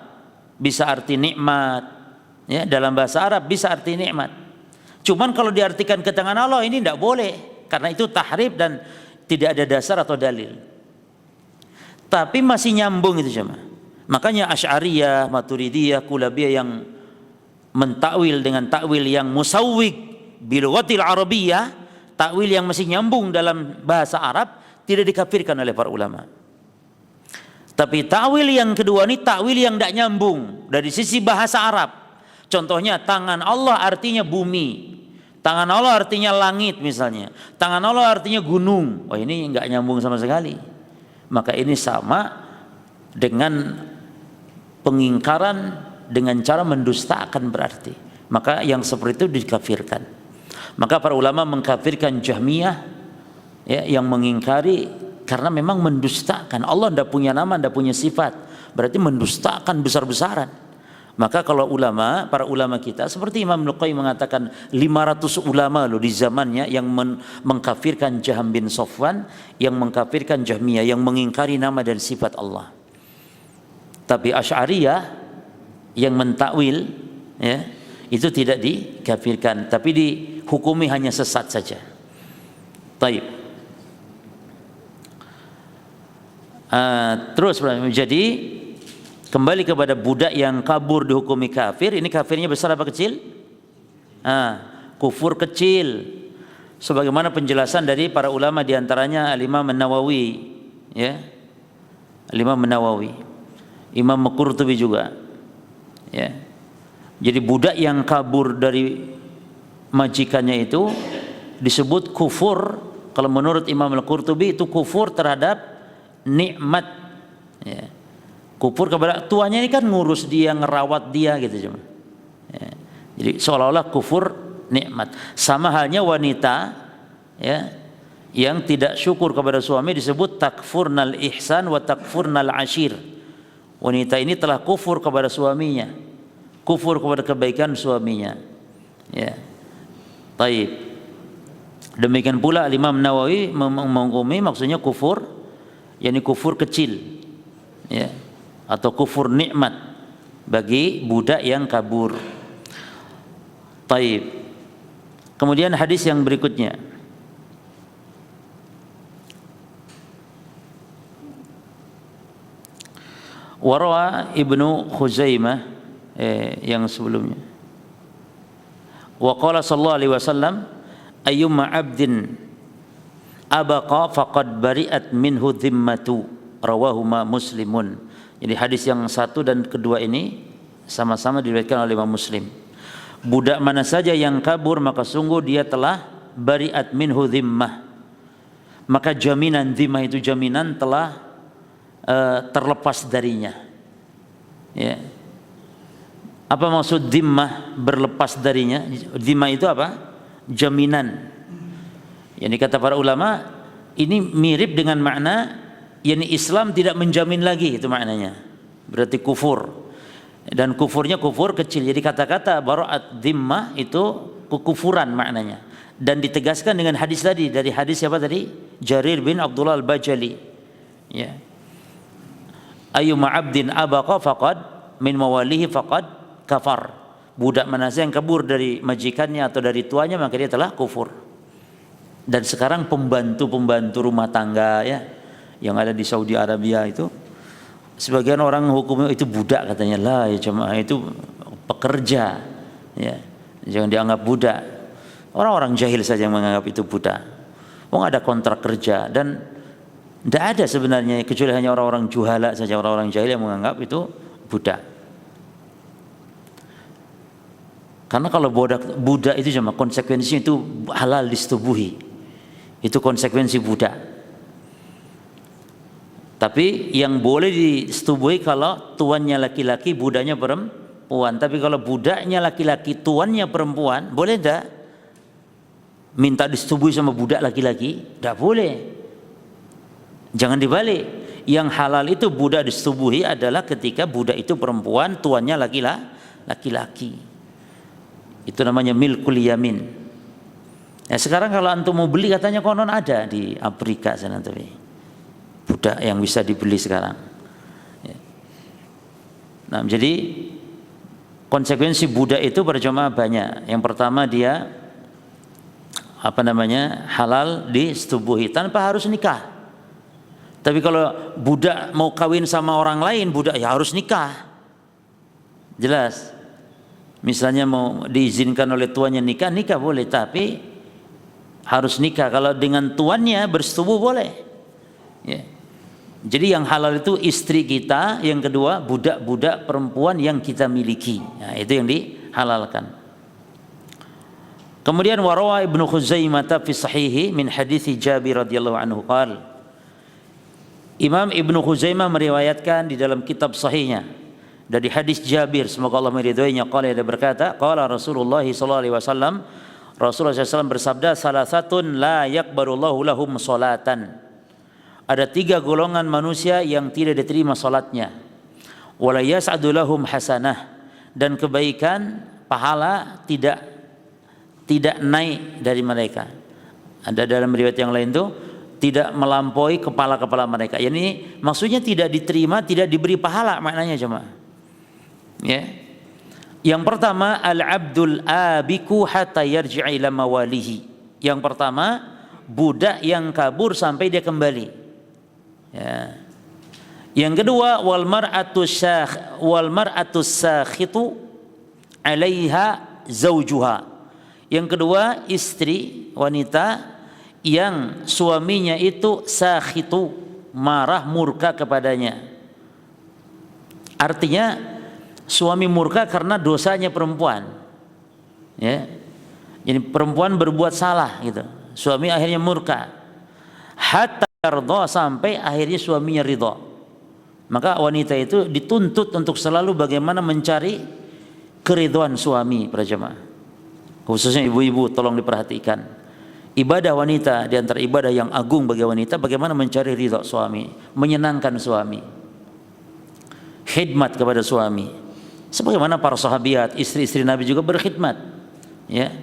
Speaker 1: bisa arti nikmat, ya, dalam bahasa Arab bisa arti nikmat. Cuman kalau diartikan ke tangan Allah ini tidak boleh, karena itu tahrif dan tidak ada dasar atau dalil. Tapi masih nyambung itu jemaah. Makanya Asy'ariyah, Maturidiyah, Kulabiyah yang mentakwil dengan takwil yang musawwig bil lughatil arabiyyah, takwil yang masih nyambung dalam bahasa Arab, tidak dikafirkan oleh para ulama. Tapi takwil yang kedua ini takwil yang tidak nyambung dari sisi bahasa Arab. Contohnya tangan Allah artinya bumi, tangan Allah artinya langit misalnya, tangan Allah artinya gunung. Wah, ini enggak nyambung sama sekali. Maka ini sama dengan pengingkaran dengan cara mendustakan berarti. Maka yang seperti itu dikafirkan. Maka para ulama mengkafirkan Jahmiyah, ya, yang mengingkari karena memang mendustakan. Allah tidak punya nama, tidak punya sifat. Berarti mendustakan besar-besaran. Maka kalau para ulama kita seperti Imam Ibnu Qayyim mengatakan 500 ulama loh di zamannya yang mengkafirkan Jahm bin Safwan, yang mengkafirkan Jahmiyah, yang mengingkari nama dan sifat Allah. Tapi Asy'ariyah yang mentakwil ya, itu tidak dikafirkan, tapi dihukumi hanya sesat saja. Taib. Terus jadi kembali kepada budak yang kabur dihukumi kafir. Ini kafirnya besar apa kecil? Kufur kecil. Sebagaimana penjelasan dari para ulama, diantaranya Al-Imam An-Nawawi, ya, Al-Imam An-Nawawi, Imam Qurtubi juga, ya. Jadi budak yang kabur dari majikannya itu disebut kufur. Kalau menurut Imam Al-Qurtubi itu kufur terhadap nikmat, ya. Kufur kepada tuanya ini kan ngurus dia, ngerawat dia gitu cuma. Ya. Jadi seolah-olah kufur nikmat. Sama halnya wanita ya yang tidak syukur kepada suami disebut takfurnal ihsan wa takfurnal ashir. Wanita ini telah kufur kepada suaminya, kufur kepada kebaikan suaminya. Ya. Taib. Demikian pula Imam Nawawi menghukumi maksudnya kufur, yakni kufur kecil. Ya. Atau kufur nikmat bagi budak yang kabur. Taib. Kemudian hadis yang berikutnya. Warawa Ibnu Khuzaimah yang sebelumnya. Wa qala sallallahu alaihi wasallam ayyuma 'abdin abaqa faqad bari'at minhu dhimmatu, rawahuma Muslimun. Jadi hadis yang satu dan kedua ini sama-sama diriwayatkan oleh Imam Muslim. Budak mana saja yang kabur maka sungguh dia telah bari'at minhu dhimmah. Maka jaminan dhimmah itu jaminan telah terlepas darinya. Ya. Apa maksud dhimmah berlepas darinya? Dhimmah itu apa? Jaminan. Yang kata para ulama ini mirip dengan makna yakni Islam tidak menjamin lagi, itu maknanya. Berarti kufur. Dan kufurnya kufur kecil. Jadi kata-kata bara'at dhimmah itu kekufuran maknanya. Dan ditegaskan dengan hadis tadi, dari hadis siapa tadi? Jarir bin Abdullah Al-Bajali. Ya. Ayyuma 'abdin abaqa faqad min mawalihi faqad kafar. Budak mana saja yang kabur dari majikannya atau dari tuanya maka dia telah kufur. Dan sekarang pembantu-pembantu rumah tangga ya yang ada di Saudi Arabia itu, sebagian orang hukumnya itu budak katanya. Lah ya jemaah, itu pekerja ya, jangan dianggap budak. Orang-orang jahil saja yang menganggap itu budak. Ada kontrak kerja dan tidak ada sebenarnya, kecuali hanya orang-orang juhala saja, orang-orang jahil yang menganggap itu budak. Karena kalau budak itu cuma konsekuensinya itu halal disetubuhi, itu konsekuensi budak. Tapi yang boleh disetubuhi kalau tuannya laki-laki, budaknya perempuan. Tapi kalau budaknya laki-laki, tuannya perempuan, boleh tidak minta disetubuhi sama budak laki-laki? Tidak boleh. Jangan dibalik. Yang halal itu budak disetubuhi adalah ketika budak itu perempuan, tuannya laki-laki. Itu namanya milkul yamin. Ya, sekarang kalau antum mau beli katanya konon ada di Afrika sana tapi budak yang bisa dibeli sekarang. Ya. Nah, jadi konsekuensi budak itu berjamaah banyak. Yang pertama dia halal disetubuhi tanpa harus nikah. Tapi kalau budak mau kawin sama orang lain, budak ya harus nikah. Jelas. Misalnya mau diizinkan oleh tuannya nikah boleh, tapi harus nikah. Kalau dengan tuannya bersetubuh boleh. Ya. Jadi yang halal itu istri kita, yang kedua budak-budak perempuan yang kita miliki. Nah, itu yang dihalalkan. Kemudian warawa Ibnu Khuzaimah fi sahihi min hadithi Jabir radhiyallahu anhu qala. Imam Ibnu Khuzaimah meriwayatkan di dalam kitab sahihnya dari hadis Jabir, semoga Allah meridhoinya, qala, dia berkata, qala Rasulullah sallallahu alaihi wasallam, Rasulullah SAW bersabda, salasatun la yaqbalullahu lahum salatan. Ada 3 golongan manusia yang tidak diterima salatnya. Wala yas'adu lahum hasanah, dan kebaikan pahala tidak naik dari mereka. Ada dalam riwayat yang lain tuh tidak melampaui kepala-kepala mereka. Yani maksudnya tidak diterima, tidak diberi pahala maknanya cuma. Ya. Yang pertama al-abdul abiku hatta yarji'a ila mawalihi. Yang pertama budak yang kabur sampai dia kembali. Ya. Yang kedua wal mar'atu sakhitu 'alaiha zaujuha. Yang kedua istri wanita yang suaminya itu sakhitu, marah murka kepadanya. Artinya suami murka karena dosanya perempuan. Ya. Jadi perempuan berbuat salah gitu. Suami akhirnya murka. Hatta ridha, sampai akhirnya suaminya ridha. Maka wanita itu dituntut untuk selalu bagaimana mencari keridhaan suami, para jemaah. Khususnya ibu-ibu tolong diperhatikan. Ibadah wanita di antara ibadah yang agung bagi wanita bagaimana mencari ridha suami, menyenangkan suami. Khidmat kepada suami. Sebagaimana para sahabiat, istri-istri Nabi juga berkhidmat ya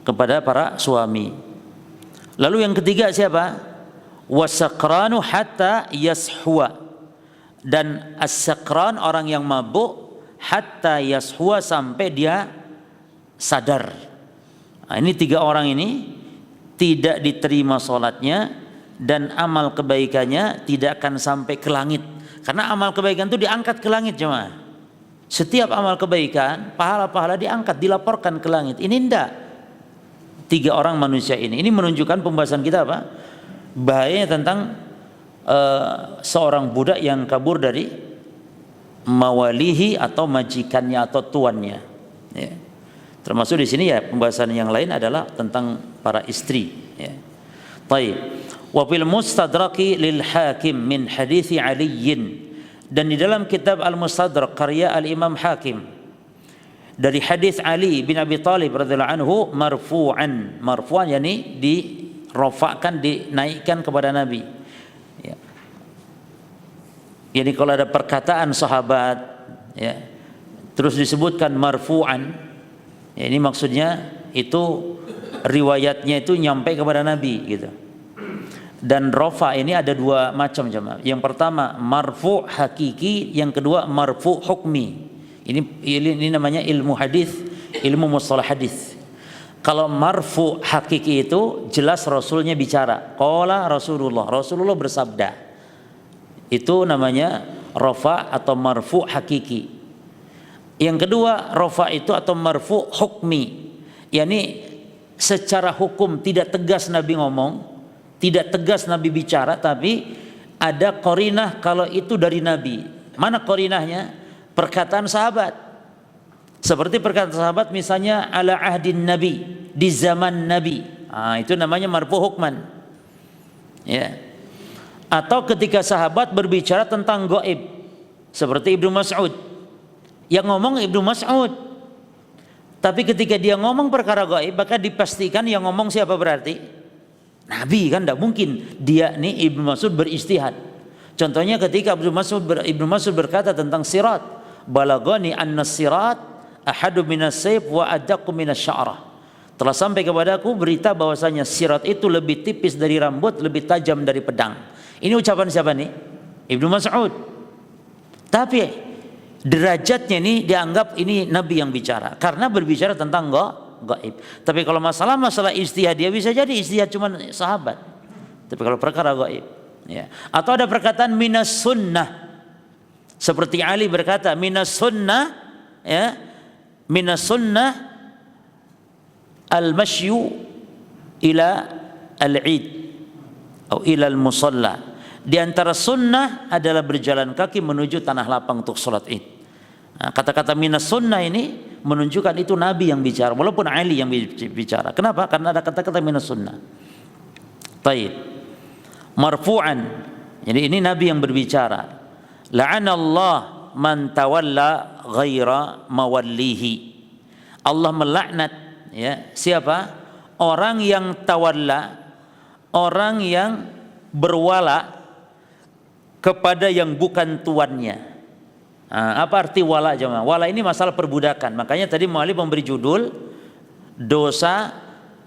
Speaker 1: kepada para suami. Lalu yang ketiga siapa? Wasakranu hatta yashwa. Dan as-sakran orang yang mabuk hatta yashwa, sampai dia sadar. Nah, ini tiga orang ini tidak diterima sholatnya dan amal kebaikannya tidak akan sampai ke langit. Karena amal kebaikan itu diangkat ke langit jemaah. Setiap amal kebaikan, pahala-pahala diangkat, dilaporkan ke langit. Ini enggak. Tiga orang manusia ini. Ini menunjukkan pembahasan kita apa? Bahayanya tentang seorang budak yang kabur dari mawalihi atau majikannya atau tuannya. Ya. Termasuk di sini ya pembahasan yang lain adalah tentang para istri. Ya. Baik. Wa fil mustadraki lil hakim min hadithi Aliyin, dan di dalam kitab Al-Mustadrak karya Al-Imam Hakim dari hadis Ali bin Abi Thalib radhiyallahu anhu marfu'an. Marfu'an yakni dirofakkan, dinaikkan kepada Nabi. Ya. Jadi kalau ada perkataan sahabat ya, terus disebutkan marfu'an, ya, ini maksudnya itu riwayatnya itu nyampe kepada Nabi gitu. Dan rofa ini ada dua macam jemaah. Yang pertama marfu' hakiki, yang kedua marfu' hukmi. Ini namanya ilmu hadis, ilmu mustalah hadis. Kalau marfu' hakiki itu jelas Rasulnya bicara. Qala Rasulullah, Rasulullah bersabda. Itu namanya rofa atau marfu' hakiki. Yang kedua rofa itu atau marfu' hukmi, yakni secara hukum tidak tegas Nabi ngomong, tidak tegas Nabi bicara, tapi ada qarinah kalau itu dari Nabi. Mana qarinahnya? Perkataan sahabat. Seperti perkataan sahabat misalnya ala ahdin Nabi, di zaman Nabi. Itu namanya marfu hukman. Ya. Atau ketika sahabat berbicara tentang gaib, seperti Ibnu Mas'ud. Yang ngomong Ibnu Mas'ud. Tapi ketika dia ngomong perkara gaib, maka dipastikan yang ngomong siapa berarti? Nabi, kan tidak mungkin dia nih Ibnu Mas'ud beristihad. Contohnya ketika Ibnu Mas'ud berkata tentang sirat, balagani anna sirat ahadu minas sayf wa adaqqu minas sya'rah. Telah sampai kepadaku berita bahwasanya sirat itu lebih tipis dari rambut, lebih tajam dari pedang. Ini ucapan siapa nih? Ibnu Mas'ud. Tapi derajatnya ini dianggap ini Nabi yang bicara karena berbicara tentang gaib. Tapi kalau masalah ijtihad, dia bisa jadi ijtihad cuma sahabat. Tapi kalau perkara gaib, ya. Atau ada perkataan minas sunnah. Seperti Ali berkata minas sunnah, ya. Minas sunnah al-mashyu ila al-id atau ila al-musalla. Di antara sunnah adalah berjalan kaki menuju tanah lapang untuk sholat id. Nah, kata-kata minas sunnah ini menunjukkan itu Nabi yang bicara, walaupun Ali yang bicara. Kenapa? Karena ada kata-kata minas sunnah. Baik. Marfu'an. Jadi ini Nabi yang berbicara. La'anallah man tawalla ghaira mawallihi. Allah melaknat, ya, siapa? Orang yang tawalla, orang yang berwala kepada yang bukan tuannya. Apa arti wala jemaah? Wala ini masalah perbudakan. Makanya tadi mu'alif memberi judul dosa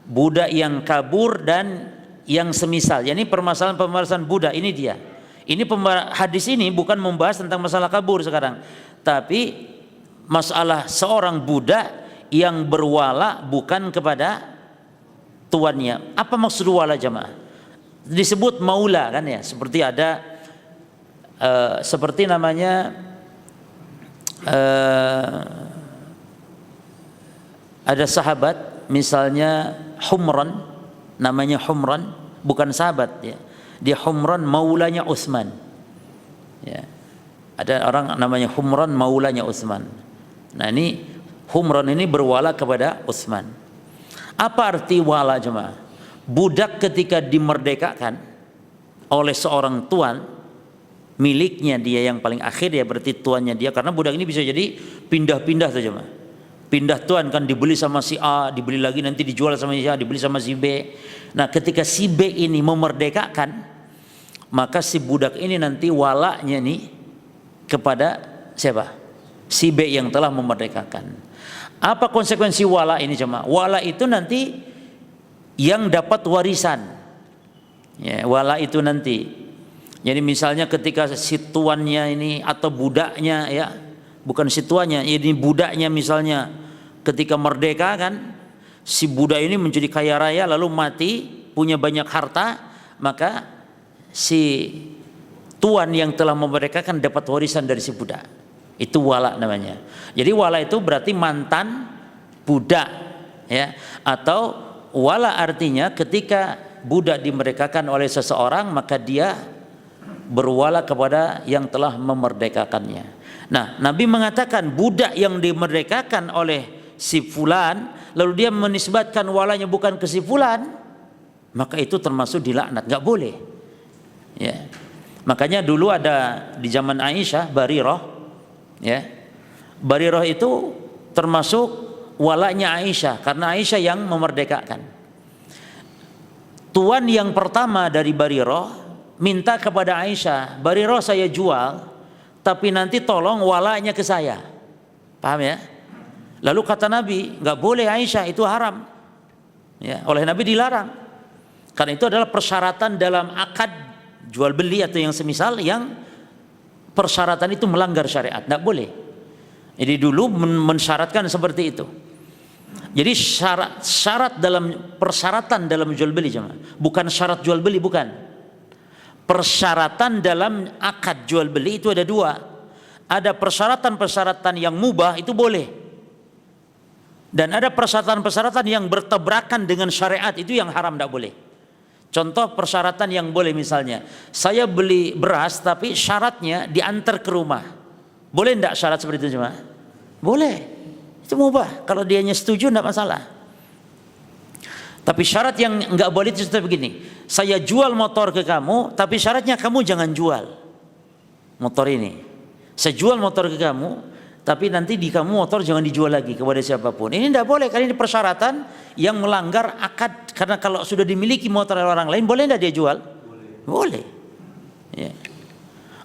Speaker 1: budak yang kabur dan yang semisal. Yani permasalahan budak ini dia. Ini hadis ini bukan membahas tentang masalah kabur sekarang, tapi masalah seorang budak yang berwala bukan kepada tuannya. Apa maksud wala jemaah? Disebut maula kan ya, seperti ada seperti namanya ada sahabat misalnya Humran, namanya Humran, bukan sahabat ya, dia Humran maulanya Utsman ya. Ada orang namanya Humran maulanya Utsman. Nah ini Humran ini berwala kepada Utsman. Apa arti wala jemaah? Budak ketika dimerdekakan oleh seorang tuan, miliknya dia yang paling akhir ya, berarti tuannya dia, karena budak ini bisa jadi pindah-pindah saja mah. Pindah tuan kan, dibeli sama si A, dibeli lagi nanti dijual sama si A, dibeli sama si B. Nah, ketika si B ini memerdekakan, maka si budak ini nanti walaknya nih kepada siapa? Si B yang telah memerdekakan. Apa konsekuensi wala ini jemaah? Wala itu nanti yang dapat warisan. Ya, wala itu nanti. Jadi misalnya ketika si tuannya ini atau budaknya ya, bukan si tuannya, ini budaknya misalnya ketika merdeka kan, si budak ini menjadi kaya raya lalu mati, punya banyak harta, maka si tuan yang telah memerdekakan dapat warisan dari si budak. Itu wala namanya. Jadi wala itu berarti mantan budak ya, atau wala artinya ketika budak dimerdekakan oleh seseorang maka dia berwala kepada yang telah memerdekakannya. Nah, Nabi mengatakan budak yang dimerdekakan oleh si fulan lalu dia menisbatkan walanya bukan ke si fulan, maka itu termasuk dilaknat, nggak boleh. Ya. Makanya dulu ada di zaman Aisyah Barirah, ya. Barirah itu termasuk walanya Aisyah karena Aisyah yang memerdekakan. Tuan yang pertama dari Barirah minta kepada Aisyah, Barirah saya jual, tapi nanti tolong walanya ke saya. Paham ya? Lalu kata Nabi, nggak boleh Aisyah, itu haram. Ya, oleh Nabi dilarang. Karena itu adalah persyaratan dalam akad jual beli atau yang semisal, yang persyaratan itu melanggar syariat, nggak boleh. Jadi dulu mensyaratkan seperti itu. Jadi syarat dalam persyaratan dalam jual beli jemaah, bukan syarat jual beli, bukan. Persyaratan dalam akad jual beli itu ada dua. Ada persyaratan-persyaratan yang mubah, itu boleh. Dan ada persyaratan-persyaratan yang bertabrakan dengan syariat, itu yang haram, tidak boleh. Contoh persyaratan yang boleh misalnya, saya beli beras tapi syaratnya diantar ke rumah. Boleh tidak syarat seperti itu cuma? Boleh. Itu mubah. Kalau dianya setuju tidak masalah. Tapi syarat yang enggak boleh itu seperti begini. Saya jual motor ke kamu, tapi syaratnya kamu jangan jual motor ini. Saya jual motor ke kamu, tapi nanti di kamu motor jangan dijual lagi kepada siapapun. Ini tidak boleh, karena ini persyaratan yang melanggar akad. Karena kalau sudah dimiliki motor oleh orang lain, boleh tidak dia jual? Boleh. Ya.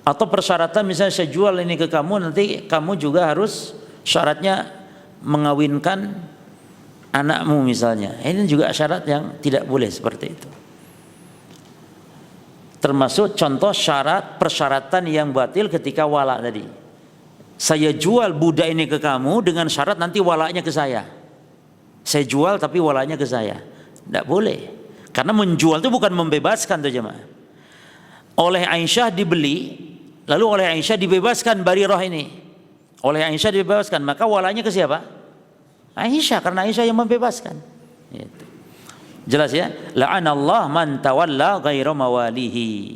Speaker 1: Atau persyaratan misalnya saya jual ini ke kamu, nanti kamu juga harus syaratnya mengawinkan anakmu misalnya. Ini juga syarat yang tidak boleh seperti itu. Termasuk contoh syarat persyaratan yang batil ketika wala tadi. Saya jual budak ini ke kamu dengan syarat nanti walanya ke saya. Saya jual tapi walanya ke saya. Tidak boleh. Karena menjual itu bukan membebaskan tuh jemaah. Oleh Aisyah dibeli, lalu oleh Aisyah dibebaskan Barirah ini. Oleh Aisyah dibebaskan, maka walanya ke siapa? Aisyah, karena Aisyah yang membebaskan. Itu. Jelas ya? La'anallah man tawalla ghaira mawalihi.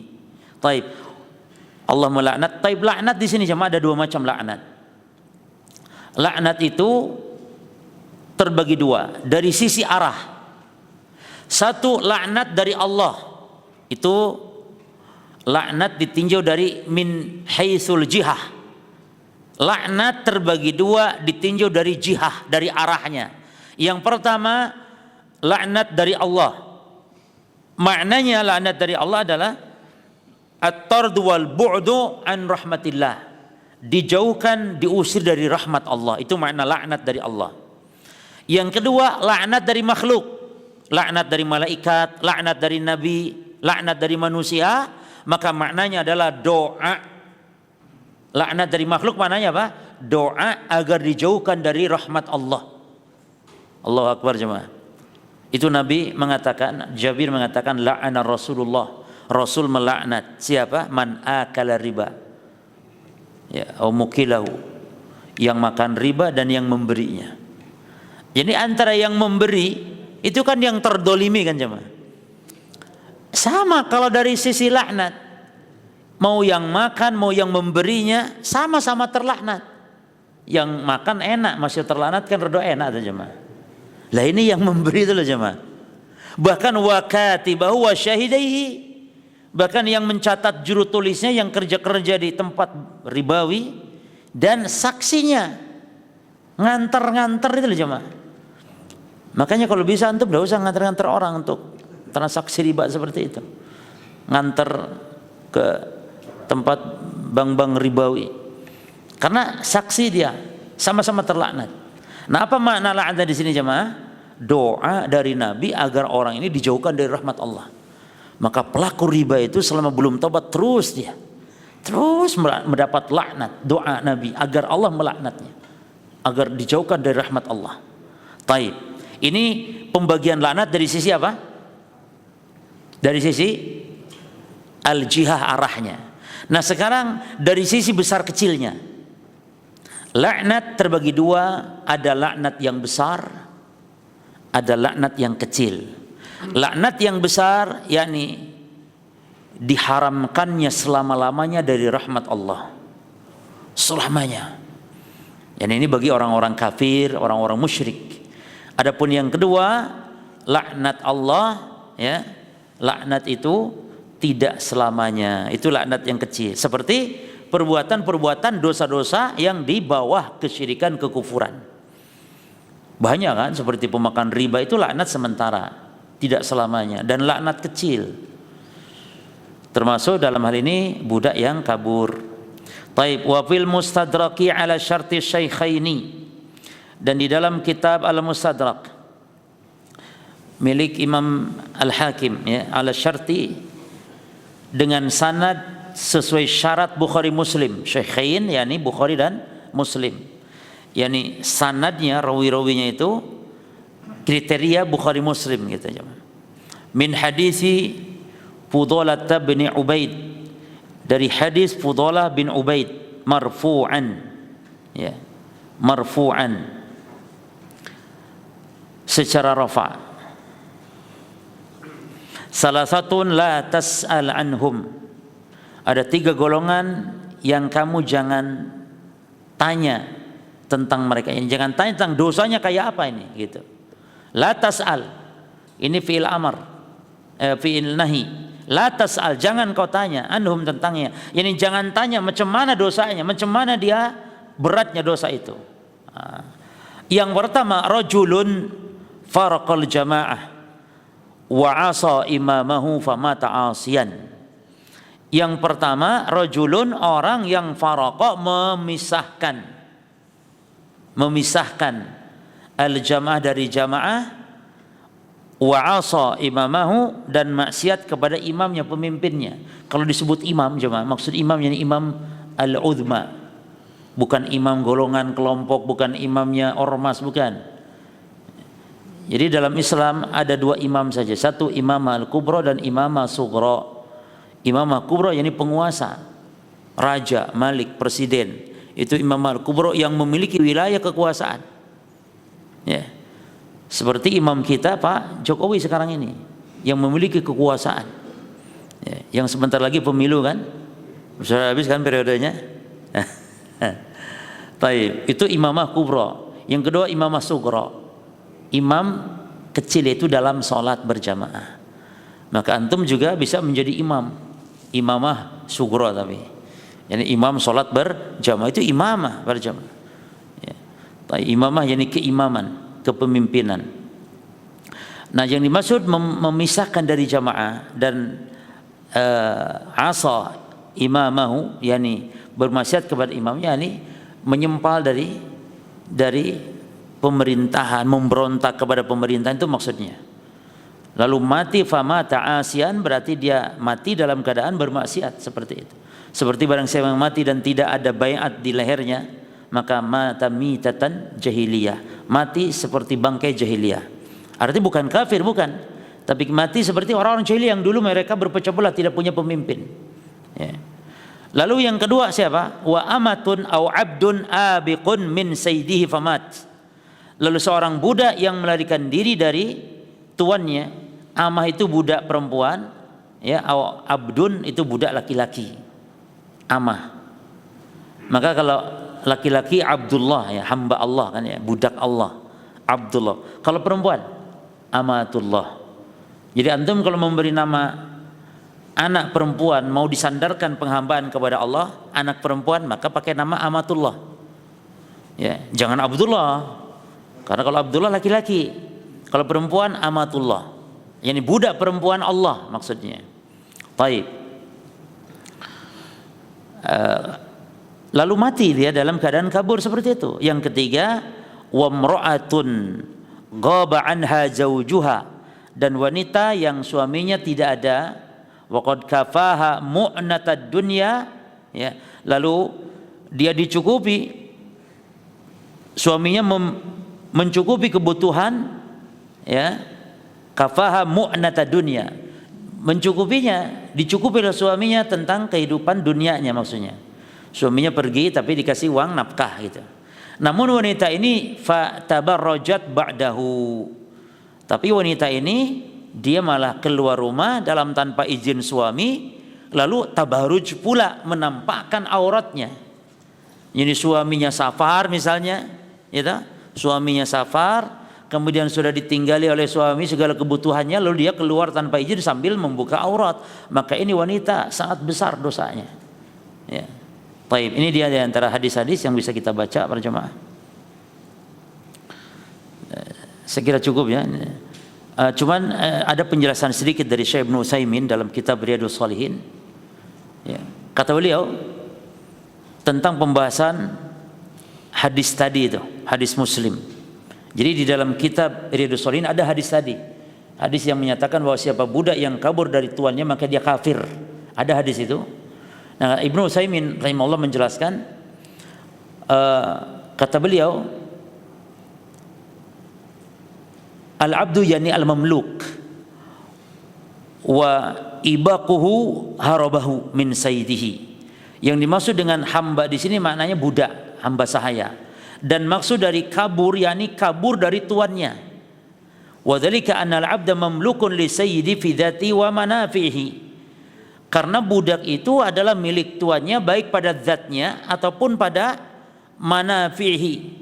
Speaker 1: Taib. Allah melaknat. Taib, laknat di sini jemaah ada dua macam laknat. Laknat itu terbagi dua dari sisi arah. Satu, laknat dari Allah. Itu laknat ditinjau dari min haitsul jihah. Laknat terbagi dua ditinjau dari jihah, dari arahnya. Yang pertama, laknat dari Allah. Maknanya laknat dari Allah adalah at-tardu wal bu'du an rahmatillah. dijauhkan, diusir dari rahmat Allah. Itu makna laknat dari Allah. Yang kedua, laknat dari makhluk, laknat dari malaikat, laknat dari nabi, laknat dari manusia. Maka maknanya adalah doa. Laknat dari makhluk maknanya apa? Doa agar dijauhkan dari rahmat Allah. Allahu Akbar jemaah. Itu Nabi mengatakan, Jabir mengatakan, la'ana Rasulullah, Rasul melaknat siapa? Man akala riba, ya, au mukilahu, yang makan riba dan yang memberinya. Jadi antara yang memberi itu kan yang terdolimi kan jemaah. Sama kalau dari sisi laknat, mau yang makan mau yang memberinya sama-sama terlaknat. Yang makan enak, masih terlaknat kan rada enak tuh jemaah. Lah ini yang memberi itu loh jemaah. Bahkan wakatibahu wa syahidaihi, bahkan yang mencatat juru tulisnya, yang kerja-kerja di tempat ribawi, dan saksinya nganter-nganter itu loh jemaah. Makanya kalau bisa antum enggak usah nganter-nganter orang untuk transaksi riba seperti itu. Nganter ke tempat bank-bank ribawi. Karena saksi dia sama-sama terlaknat. Nah, apa makna laknat di sini jemaah? Doa dari Nabi agar orang ini dijauhkan dari rahmat Allah. Maka pelaku riba itu selama belum tobat terus mendapat laknat. Doa Nabi agar Allah melaknatnya, agar dijauhkan dari rahmat Allah. Taib. Ini pembagian laknat dari sisi apa? Dari sisi al-jihah arahnya. Nah, sekarang dari sisi besar kecilnya. Laknat terbagi dua, ada laknat yang besar, ada laknat yang kecil. Laknat yang besar yakni diharamkannya selama-lamanya dari rahmat Allah. Selamanya. Yani ini bagi orang-orang kafir, orang-orang musyrik. Adapun yang kedua, laknat Allah, ya. Laknat itu tidak selamanya. Itu laknat yang kecil. Seperti perbuatan-perbuatan dosa-dosa yang di bawah kesyirikan, kekufuran. Banyak kan, seperti pemakan riba itu laknat sementara, tidak selamanya, dan laknat kecil. Termasuk dalam hal ini budak yang kabur. Taib wa fil mustadraki ala syarti syaikhaini, dan di dalam kitab Al-Mustadrak milik Imam Al-Hakim, ya, ala syarti, dengan sanad sesuai syarat Bukhari Muslim, Syaikhain yakni Bukhari dan Muslim, yakni sanadnya, rawi-rawinya itu kriteria Bukhari Muslim gitu aja. Min hadisi Fudalah bin Ubaid, dari hadis Fudalah bin Ubaid marfu'an, ya, marfu'an secara rafa'. Salah satu la tas'al anhum, ada 3 golongan yang kamu jangan tanya tentang mereka. Jangan tanya tentang dosanya kayak apa ini, gitu. La tas'al, ini fi'il amar, fi'il nahi. La tas'al, jangan kau tanya anhum tentangnya. Yani jangan tanya macam mana dosanya, macam mana dia beratnya dosa itu. Yang pertama, rajulun faraqal jamaah wa 'asa imamahu famata 'asiyan. Yang pertama, rajulun, orang yang faraqa, memisahkan al-jamaah dari jamaah, wa 'asa imamahu, dan maksiat kepada imamnya, pemimpinnya. Kalau disebut imam jemaah, maksud imam yakni imam al-uzma, bukan imam golongan kelompok, bukan imamnya ormas, bukan. Jadi dalam Islam ada 2 imam saja, satu imam al-kubra dan imam al-sughra. Imamah kubra yakni penguasa, raja, malik, presiden. Itu imamah kubra yang memiliki wilayah kekuasaan. Ya. Seperti imam kita Pak Jokowi sekarang ini yang memiliki kekuasaan. Ya. Yang sebentar lagi pemilu kan? Sudah habis kan periodenya? Baik, itu imamah kubra. Yang kedua imamah sughra. Imam kecil itu dalam sholat berjamaah. Maka antum juga bisa menjadi imam. Imamah sughra, tapi yani imam sholat berjamaah itu imamah berjamaah, ya. Imamah yani keimaman, kepemimpinan. Nah, yang dimaksud memisahkan dari jamaah dan asa imamahu yani bermaksiat kepada imamnya, ini menyempal dari pemerintahan, memberontak kepada pemerintahan, itu maksudnya. Lalu mati famata asian, berarti dia mati dalam keadaan bermaksiat, seperti itu. Seperti barang siapa yang mati dan tidak ada baiat di lehernya, maka mata mitatan jahiliyah, mati seperti bangkai jahiliyah. Artinya bukan kafir, bukan, tapi mati seperti orang-orang jahiliyah yang dulu mereka berpecah belah, tidak punya pemimpin. Ya. Lalu yang kedua siapa? Wa amatun au abdun abiqun min sayyidihi famat. Lalu seorang budak yang melarikan diri dari tuannya. Amah itu budak perempuan, ya, au abdun itu budak laki-laki. Amah. Maka kalau laki-laki Abdullah, ya, hamba Allah kan, ya, budak Allah, Abdullah. Kalau perempuan amatullah. Jadi antum kalau memberi nama anak perempuan, mau disandarkan penghambaan kepada Allah, anak perempuan, maka pakai nama amatullah. Ya, jangan Abdullah. Karena kalau Abdullah laki-laki, kalau perempuan amatullah. Yani budak perempuan Allah maksudnya. Baik. Lalu mati dia dalam keadaan kabur seperti itu. Yang ketiga, wamra'atun ghaba anha zawjuha, dan wanita yang suaminya tidak ada, waqad kafaha mu'natad dunya, ya, lalu dia dicukupi, suaminya mencukupi kebutuhan, ya, kafaha mu'natad dunya, mencukupinya, dicukupi oleh suaminya tentang kehidupan dunianya, maksudnya suaminya pergi tapi dikasih uang nafkah gitu. Namun wanita ini fa tabarrajat ba'dahu, tapi wanita ini dia malah keluar rumah dalam tanpa izin suami, lalu tabaruj pula, menampakkan auratnya. Jadi suaminya safar misalnya, ya, suaminya safar, kemudian sudah ditinggali oleh suami segala kebutuhannya, lalu dia keluar tanpa izin sambil membuka aurat, maka ini wanita sangat besar dosanya. Ya. Baik, ini dia di antara hadis-hadis yang bisa kita baca para jemaah. Saya kira cukup, ya. Cuman ada penjelasan sedikit dari Syekh Ibnu Utsaimin dalam kitab Riyadhus Shalihin. Ya. Kata beliau tentang pembahasan hadis tadi itu, hadis Muslim. Jadi di dalam kitab Riyadhus Shalihin ada hadis tadi, hadis yang menyatakan bahwa siapa budak yang kabur dari tuannya maka dia kafir. Ada hadis itu. Nah, Ibnu Utsaimin rahimahullah menjelaskan, kata beliau, al-abdu yani al-mamluk wa ibaquhu harabahu min sayyidihi. Yang dimaksud dengan hamba di sini maknanya budak, hamba sahaya. Dan maksud dari kabur yakni kabur dari tuannya. Wa dzalika anna al-'abda mamlukun li sayyidi fi dzati wa manafihi. Karena budak itu adalah milik tuannya baik pada zatnya ataupun pada manafihi.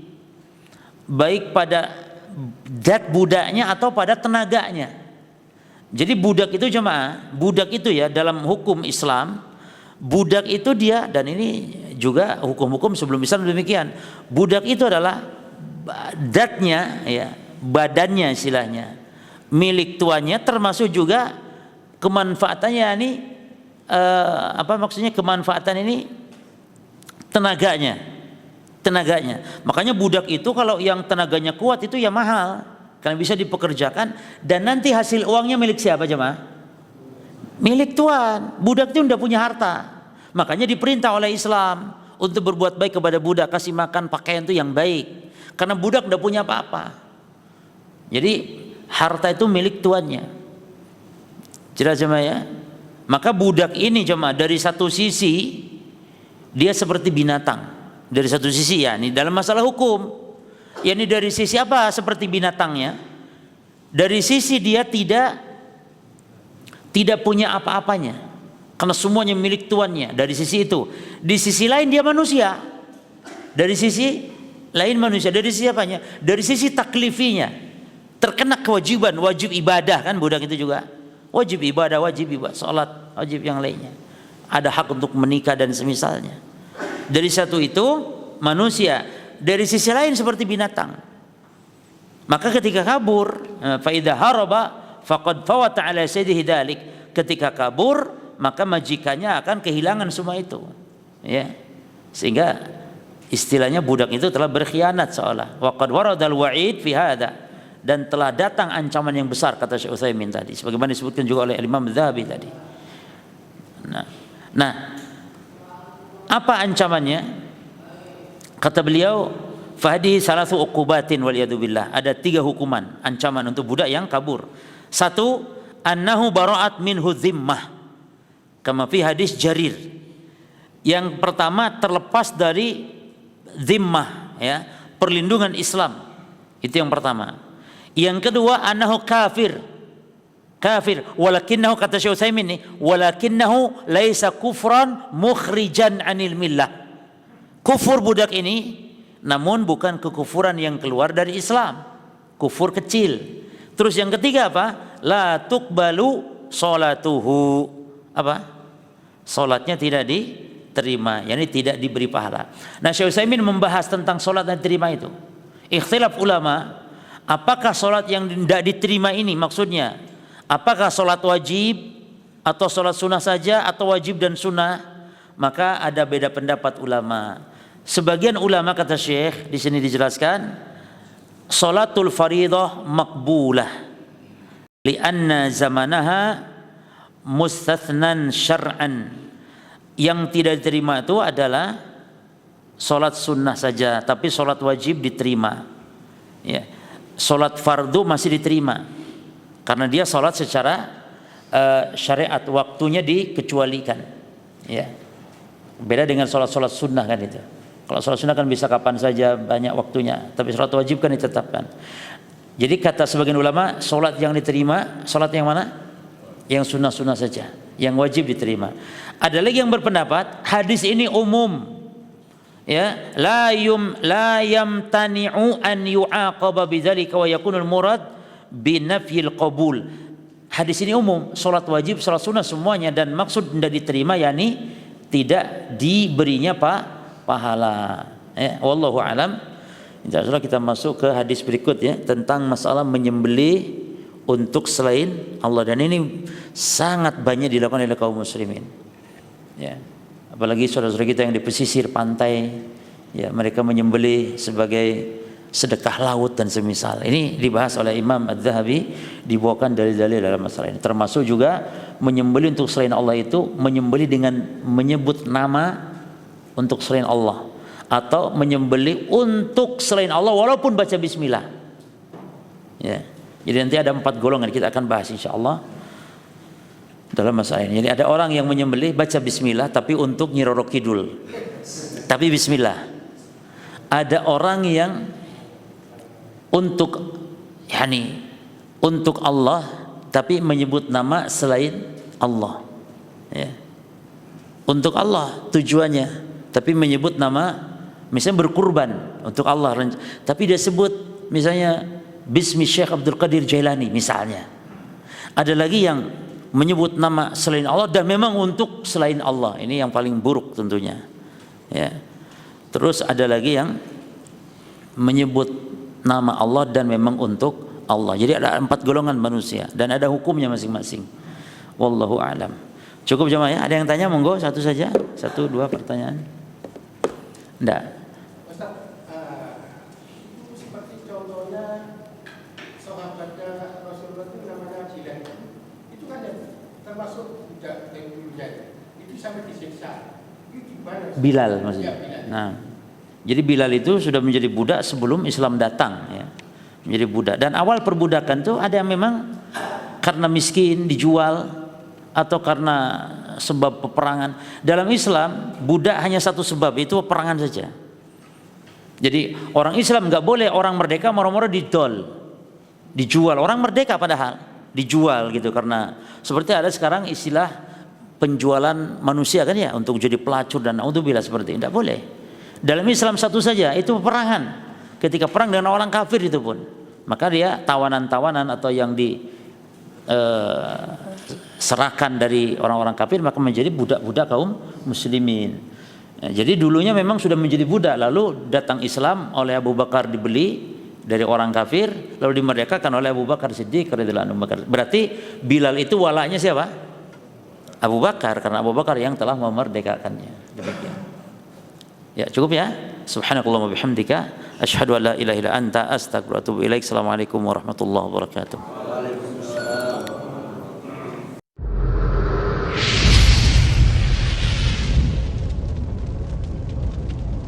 Speaker 1: Baik pada zat budaknya atau pada tenaganya. Jadi budak itu jemaah, budak itu ya dalam hukum Islam, budak itu dia, dan ini juga hukum-hukum sebelum Islam demikian. Budak itu adalah zatnya, ya, badannya istilahnya, milik tuannya, termasuk juga kemanfaatannya, ini apa maksudnya kemanfaatan ini, tenaganya. Makanya budak itu kalau yang tenaganya kuat itu ya mahal, karena bisa dipekerjakan, dan nanti hasil uangnya milik siapa jemaah? Milik tuan. Budak itu tidak punya harta. Makanya diperintah oleh Islam untuk berbuat baik kepada budak, kasih makan, pakaian itu yang baik. Karena budak tidak punya apa-apa. Jadi harta itu milik tuannya. Jelas jemaah, ya? Maka budak ini jemaah dari satu sisi dia seperti binatang. Dari satu sisi, ya, ini dalam masalah hukum. Ya, ini dari sisi apa seperti binatangnya? Dari sisi dia tidak punya apa-apanya, karena semuanya milik tuannya. Dari sisi itu. Di sisi lain dia manusia. Dari sisi lain manusia. Dari sisi apanya? Dari sisi taklifinya, terkena kewajiban, wajib ibadah, kan budak itu juga wajib ibadah, salat, wajib yang lainnya. Ada hak untuk menikah dan semisalnya. Dari satu itu manusia, dari sisi lain seperti binatang. Maka ketika kabur, fa idza haraba faqad fawata ala sayyidihi dzalik. Ketika kabur, maka majikannya akan kehilangan semua itu. Ya. Sehingga istilahnya budak itu telah berkhianat seolah. Wa qad waradal wa'id fi hadza, dan telah datang ancaman yang besar kata Syekh Utsaimin tadi, sebagaimana disebutkan juga oleh Imam Dzahabi tadi. Nah, apa ancamannya? Kata beliau, fahdi salatu uqubatin wal billah. Ada 3 hukuman ancaman untuk budak yang kabur. 1, annahu bara'at minhu dhimmah, kama fi hadis Jarir. Yang pertama, terlepas dari dhimmah, ya, perlindungan Islam. Itu yang pertama. Yang kedua, annahu kafir. Walakinnahu, kata Syekh Utsaimin nih, walakinnahu laisa kufran mukhrijan 'anil millah. Kufur budak ini namun bukan kekufuran yang keluar dari Islam, kufur kecil. Terus yang ketiga apa? La tuqbalu sholatuhu. Apa? Salatnya tidak diterima, yakni tidak diberi pahala. Nah, Syekh Utsaimin membahas tentang salat dan diterima itu. Ikhtilaf ulama, apakah salat yang tidak diterima ini maksudnya apakah salat wajib atau salat sunnah saja atau wajib dan sunnah? Maka ada beda pendapat ulama. Sebagian ulama, kata Syekh di sini dijelaskan, salatul faridah maqbulah lianna zamanaha mustathnan syar'an. Yang tidak diterima itu adalah salat sunnah saja, tapi salat wajib diterima. Ya. Salat fardu masih diterima karena dia salat secara syariat, waktunya dikecualikan. Ya. Beda dengan salat-salat sunnah kan itu. Kalau sholat sunnah kan bisa kapan saja, banyak waktunya. Tapi sholat wajib kan ditetapkan. Jadi kata sebagian ulama, sholat yang diterima, sholat yang mana? Yang sunnah-sunnah saja. Yang wajib diterima. Ada lagi yang berpendapat, hadis ini umum. Ya, la yamtani'u an yu'aqaba bidzalika wa yakunul murad binafyil qabul. Hadis ini umum, sholat wajib, sholat sunnah semuanya, dan maksud tidak diterima yakni tidak diberinya pahala. Wallahu alam. Insyaallah kita masuk ke hadis berikut ya, tentang masalah menyembelih untuk selain Allah, dan ini sangat banyak dilakukan oleh kaum muslimin. Ya. Apalagi saudara-saudara kita yang di pesisir pantai, ya, mereka menyembelih sebagai sedekah laut dan semisal. Ini dibahas oleh Imam Adz-Dzahabi, dibawakan dalil-dalil dalam masalah ini. Termasuk juga menyembelih untuk selain Allah itu menyembelih dengan menyebut nama untuk selain Allah, atau menyembelih untuk selain Allah walaupun baca bismillah. Ya. Jadi nanti ada 4 golongan, kita akan bahas insyaallah dalam masalah ini. Jadi ada orang yang menyembelih baca bismillah tapi untuk Nyi Roro Kidul, tapi bismillah. Ada orang yang untuk untuk Allah tapi menyebut nama selain Allah. Ya. Untuk Allah tujuannya, tapi menyebut nama, misalnya berkurban untuk Allah, tapi dia sebut misalnya bismi Syekh Abdul Qadir Jailani misalnya. Ada lagi yang menyebut nama selain Allah dan memang untuk selain Allah. Ini yang paling buruk tentunya. Ya. Terus ada lagi yang menyebut nama Allah dan memang untuk Allah. Jadi ada 4 golongan manusia dan ada hukumnya masing-masing. Wallahu a'lam. Cukup jemaah ya? Ada yang tanya, monggo, satu saja, 1, 2 pertanyaan. Enggak.
Speaker 2: Ustaz, itu seperti contohnya sahabatnya Rasulullah itu namanya Bilal. Itu kan termasuk budak yang dulunya. Itu sampai disiksa. Itu gimana?
Speaker 1: Bilal maksudnya. Ya, Bilal. Nah, jadi Bilal itu sudah menjadi budak sebelum Islam datang, ya. Menjadi budak. Dan awal perbudakan itu ada yang memang karena miskin dijual atau karena sebab peperangan. Dalam Islam budak hanya satu sebab, itu peperangan saja. Jadi orang Islam nggak boleh orang merdeka moro-moro dijual. Orang merdeka padahal dijual gitu, karena seperti ada sekarang istilah penjualan manusia kan ya, untuk jadi pelacur dan naudzubillah seperti ini. Tidak boleh. Dalam Islam satu saja, itu peperangan. Ketika perang dengan orang kafir itu pun, maka dia tawanan-tawanan atau yang serahkan dari orang-orang kafir, maka menjadi budak-budak kaum muslimin. Ya, jadi dulunya memang sudah menjadi budak, lalu datang Islam oleh Abu Bakar, dibeli dari orang kafir, lalu dimerdekakan oleh Abu Bakar Siddiq radhiyallahu anhu. Berarti Bilal itu walaknya siapa? Abu Bakar, karena Abu Bakar yang telah memerdekakannya. Demikian. Ya, cukup ya. Subhanakallahumma bihamdika asyhadu an la ilaha illa anta astaghfiruka wa atubu ilaik. Assalamualaikum warahmatullahi wabarakatuh.